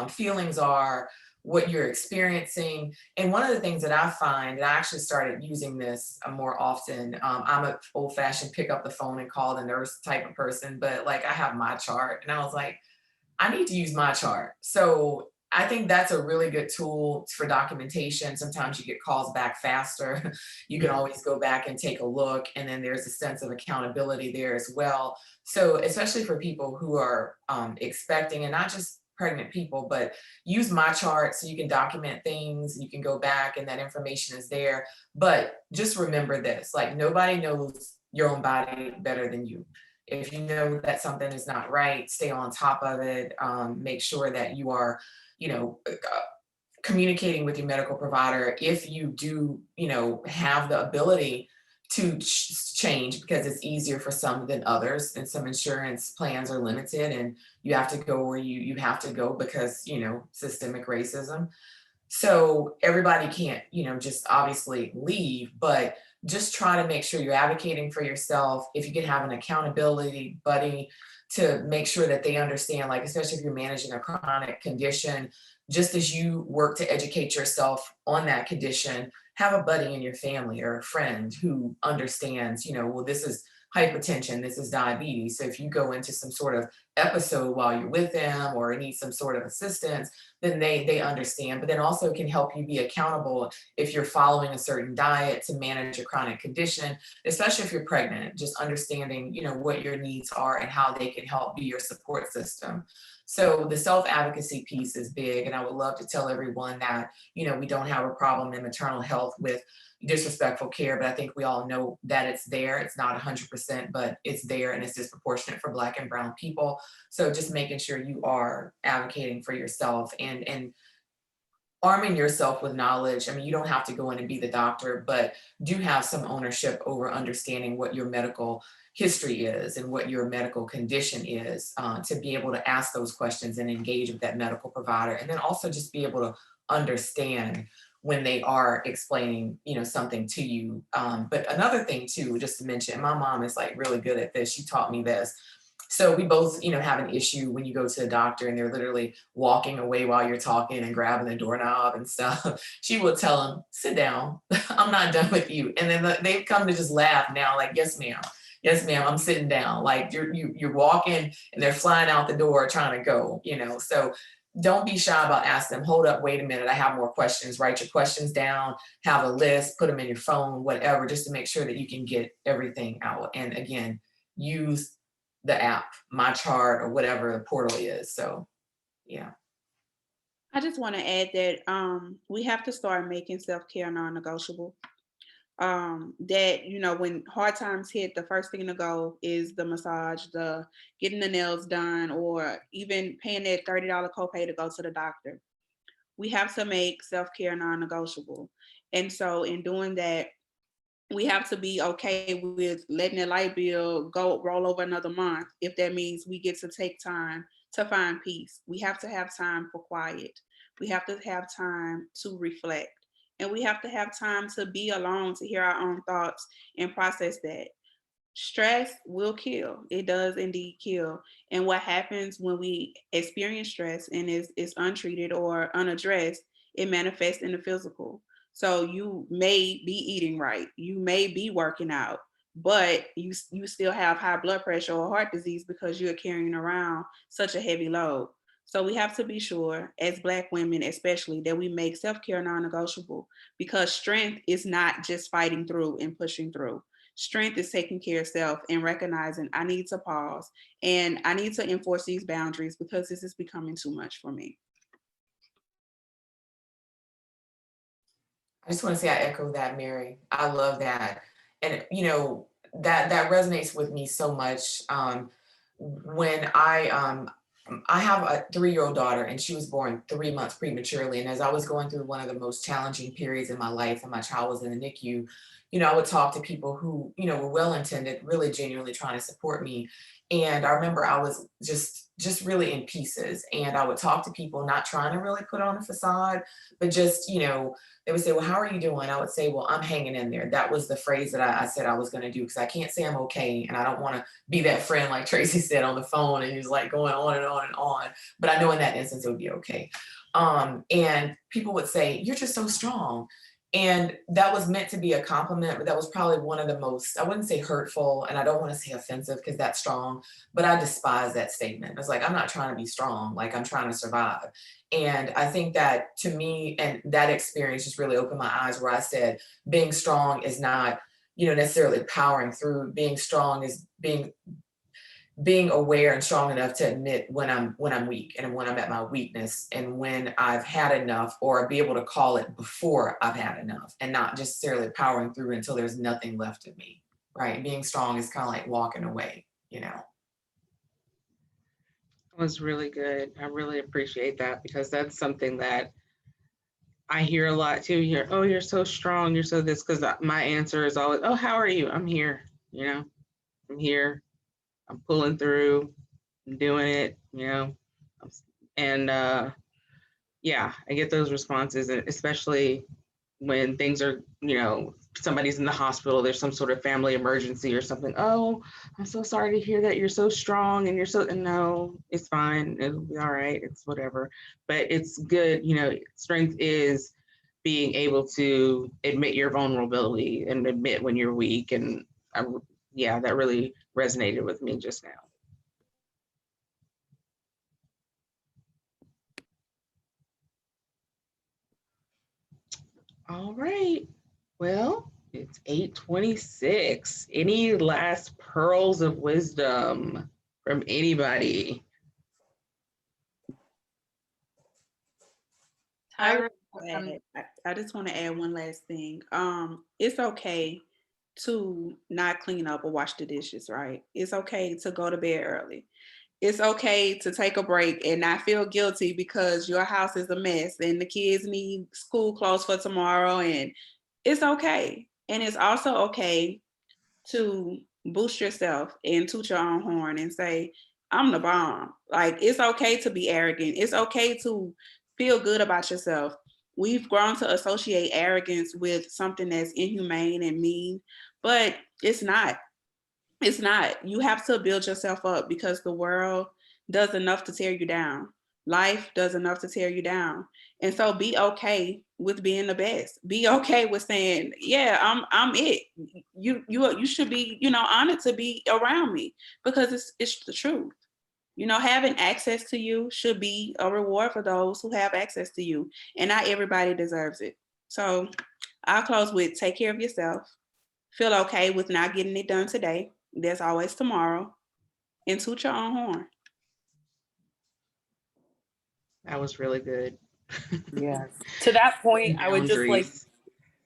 feelings are, what you're experiencing. And one of the things that I find, and I actually started using this more often, I'm an old-fashioned pick up the phone and call the nurse type of person, but like I have my chart, and I was like, I need to use my chart. So I think that's a really good tool for documentation. Sometimes you get calls back faster. You can always go back and take a look, and then there's a sense of accountability there as well. So especially for people who are expecting, and not just pregnant people, but use my chart so you can document things, you can go back and that information is there. But just remember this, like nobody knows your own body better than you. If you know that something is not right, stay on top of it. Make sure that you are, communicating with your medical provider. If you do, have the ability to change, because it's easier for some than others, and some insurance plans are limited and you have to go where you have to go because, systemic racism. So everybody can't, just obviously leave, but just try to make sure you're advocating for yourself. If you can have an accountability buddy to make sure that they understand, like, especially if you're managing a chronic condition, just as you work to educate yourself on that condition, have a buddy in your family or a friend who understands, well, this is hypertension, this is diabetes. So if you go into some sort of episode while you're with them or need some sort of assistance, then they understand, but then also can help you be accountable if you're following a certain diet to manage a chronic condition, especially if you're pregnant, just understanding, what your needs are and how they can help be your support system. So the self-advocacy piece is big. And I would love to tell everyone that, we don't have a problem in maternal health with disrespectful care, but I think we all know that it's there. It's not 100%, but it's there, and it's disproportionate for Black and brown people. So just making sure you are advocating for yourself and arming yourself with knowledge. I mean, you don't have to go in and be the doctor, but do have some ownership over understanding what your medical history is and what your medical condition is, to be able to ask those questions and engage with that medical provider. And then also just be able to understand when they are explaining, something to you. But another thing too, just to mention, my mom is like really good at this. She taught me this. So we both, have an issue when you go to the doctor and they're literally walking away while you're talking and grabbing the doorknob and stuff. She will tell them, sit down, I'm not done with you. And then they've come to just laugh now, like, yes, ma'am. Yes, ma'am, I'm sitting down. Like you're walking and they're flying out the door trying to go, So don't be shy about asking them, hold up, wait a minute, I have more questions. Write your questions down, have a list, put them in your phone, whatever, just to make sure that you can get everything out. And again, use the app, My Chart, or whatever the portal is. So, yeah. I just want to add that we have to start making self-care non-negotiable. That, when hard times hit, the first thing to go is the massage, the getting the nails done, or even paying that $30 copay to go to the doctor. We have to make self-care non-negotiable. And so in doing that, we have to be okay with letting the light bill roll over another month if that means we get to take time to find peace. We have to have time for quiet. We have to have time to reflect. And we have to have time to be alone, to hear our own thoughts and process that. Stress will kill. It does indeed kill. And what happens when we experience stress and is untreated or unaddressed, it manifests in the physical. So you may be eating right, you may be working out, but you still have high blood pressure or heart disease because you're carrying around such a heavy load. So we have to be sure, as Black women especially, that we make self-care non-negotiable, because strength is not just fighting through and pushing through. Strength is taking care of self and recognizing I need to pause and I need to enforce these boundaries because this is becoming too much for me. I just want to say I echo that, Mary. I love that. And, that resonates with me so much. When I have a 3-year-old daughter and she was born 3 months prematurely. And as I was going through one of the most challenging periods in my life and my child was in the NICU, I would talk to people who, were well-intended, really genuinely trying to support me. And I remember I was just really in pieces. And I would talk to people not trying to really put on a facade, but just, they would say, well, how are you doing? I would say, well, I'm hanging in there. That was the phrase that I said I was going to do, because I can't say I'm okay. And I don't want to be that friend, like Tracy said, on the phone and he's like going on and on and on. But I know in that instance, it would be okay. And people would say, you're just so strong. And that was meant to be a compliment, but that was probably one of the most, I wouldn't say hurtful, and I don't want to say offensive because that's strong, but I despise that statement. It's like, I'm not trying to be strong, like I'm trying to survive. And I think that to me, and that experience just really opened my eyes, where I said, being strong is not, necessarily powering through. Being strong is being aware and strong enough to admit when I'm weak and when I'm at my weakness and when I've had enough, or be able to call it before I've had enough, and not necessarily powering through until there's nothing left of me, right? Being strong is kind of like walking away, That was really good. I really appreciate that, because that's something that I hear a lot too. Here, oh, you're so strong, you're so this, because my answer is always, oh, how are you? I'm here, I'm here. I'm pulling through, I'm doing it, and yeah, I get those responses, and especially when things are, somebody's in the hospital, there's some sort of family emergency or something. Oh, I'm so sorry to hear that, you're so strong and and no, it's fine, it'll be all right, it's whatever. But it's good, strength is being able to admit your vulnerability and admit when you're weak. And yeah, that really resonated with me just now. All right, well, it's 8:26. Any last pearls of wisdom from anybody? I just want to add one last thing. It's okay to not clean up or wash the dishes, right? It's okay to go to bed early. It's okay to take a break and not feel guilty because your house is a mess and the kids need school clothes for tomorrow, and it's okay. And it's also okay to boost yourself and toot your own horn and say, I'm the bomb. Like, it's okay to be arrogant. It's okay to feel good about yourself. we've grown to associate arrogance with something that's inhumane and mean, but it's not. It's not. You have to build yourself up because the world does enough to tear you down. Life does enough to tear you down. And so be okay with being the best. Be okay with saying, yeah, I'm it. You should be, honored to be around me because it's the truth. Having access to you should be a reward for those who have access to you, and not everybody deserves it. So I'll close with take care of yourself. Feel okay with not getting it done today. There's always tomorrow, and toot your own horn. That was really good. Yes. To that point, I would just like, Boundaries.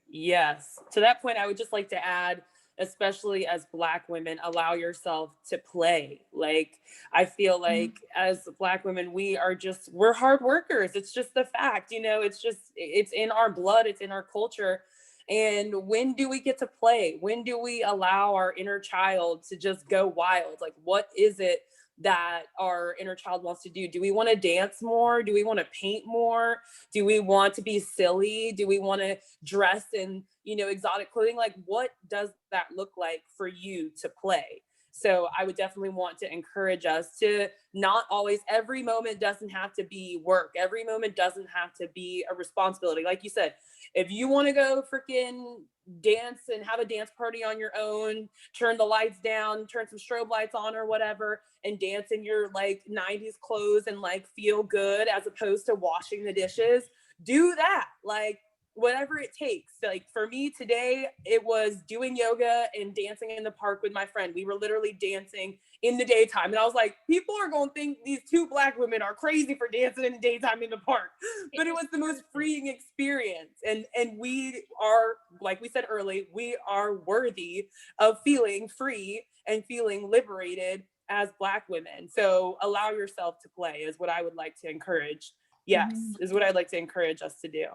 yes. To that point, I would just like to add, especially as Black women, allow yourself to play. Like, I feel like as Black women, we're hard workers. It's just the fact, it's in our blood, it's in our culture. And when do we get to play? When do we allow our inner child to just go wild? Like, what is it that our inner child wants to do? Do we want to dance more? Do we want to paint more? Do we want to be silly? Do we want to dress in, exotic clothing? Like, what does that look like for you to play? So I would definitely want to encourage us to not always, every moment doesn't have to be work. Every moment doesn't have to be a responsibility. Like you said, if you want to go freaking dance and have a dance party on your own, turn the lights down, turn some strobe lights on or whatever, and dance in your like 90s clothes and like feel good as opposed to washing the dishes, do that. Like, whatever it takes. Like for me today, it was doing yoga and dancing in the park with my friend. We were literally dancing in the daytime. And I was like, people are going to think these two Black women are crazy for dancing in the daytime in the park. But it was the most freeing experience. And we are, like we said earlier, we are worthy of feeling free and feeling liberated as Black women. So allow yourself to play is what I would like to encourage. Yes, is what I'd like to encourage us to do.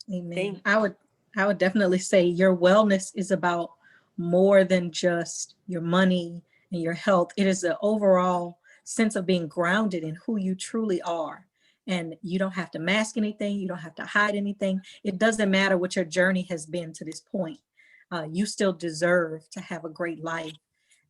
Amen. I would definitely say your wellness is about more than just your money and your health. It is an overall sense of being grounded in who you truly are. And you don't have to mask anything. You don't have to hide anything. It doesn't matter what your journey has been to this point. You still deserve to have a great life.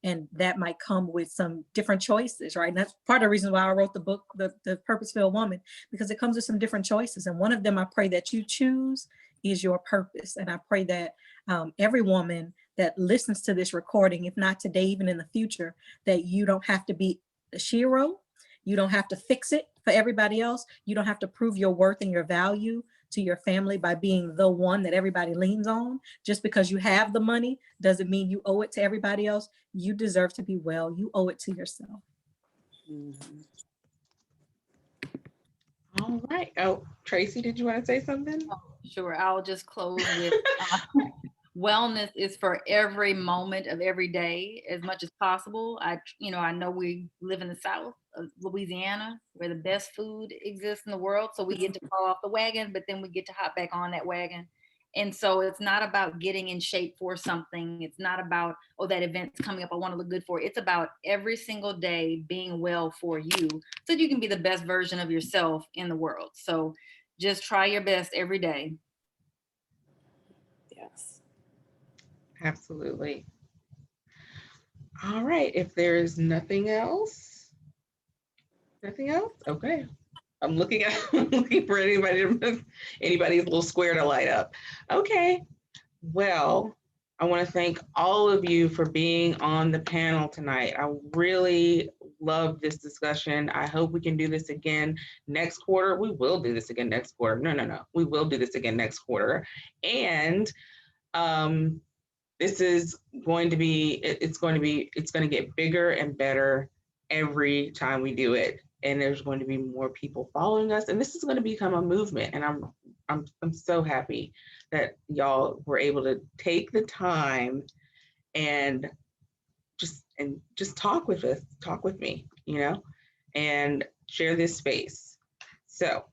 And that might come with some different choices, right? And that's part of the reason why I wrote the book, The Purpose-Filled Woman, because it comes with some different choices. And one of them I pray that you choose is your purpose. And I pray that every woman that listens to this recording, if not today, even in the future, that you don't have to be a shero. You don't have to fix it for everybody else. You don't have to prove your worth and your value to your family by being the one that everybody leans on. Just because you have the money doesn't mean you owe it to everybody else. You deserve to be well. You owe it to yourself. All right. Oh, Tracy, did you want to say something? Oh, sure. I'll just close with wellness is for every moment of every day as much as possible. I know we live in the South of Louisiana where the best food exists in the world. So we get to fall off the wagon, but then we get to hop back on that wagon. And so it's not about getting in shape for something. It's not about, oh, that event's coming up, I want to look good for it. It's about every single day being well for you so that you can be the best version of yourself in the world. So just try your best every day. Yes. Absolutely. All right. If there's nothing else. Okay. I'm looking for anybody's little square to light up. Okay. Well, I want to thank all of you for being on the panel tonight. I really love this discussion. I hope we can do this again next quarter. We will do this again next quarter. No. We will do this again next quarter. And this is going to get bigger and better every time we do it. And there's going to be more people following us, and this is going to become a movement. And I'm so happy that y'all were able to take the time and just talk with us, talk with me, and share this space. So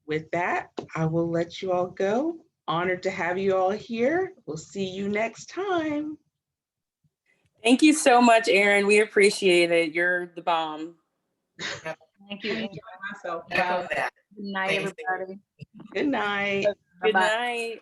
with that, I will let you all go. Honored to have you all here. We'll see you next time. Thank you so much, Erin. We appreciate it. You're the bomb. Thank you. I Ann. enjoyed myself. Echo Bye. that. Good night, Thanks. everybody. Good night. Good Bye-bye. night.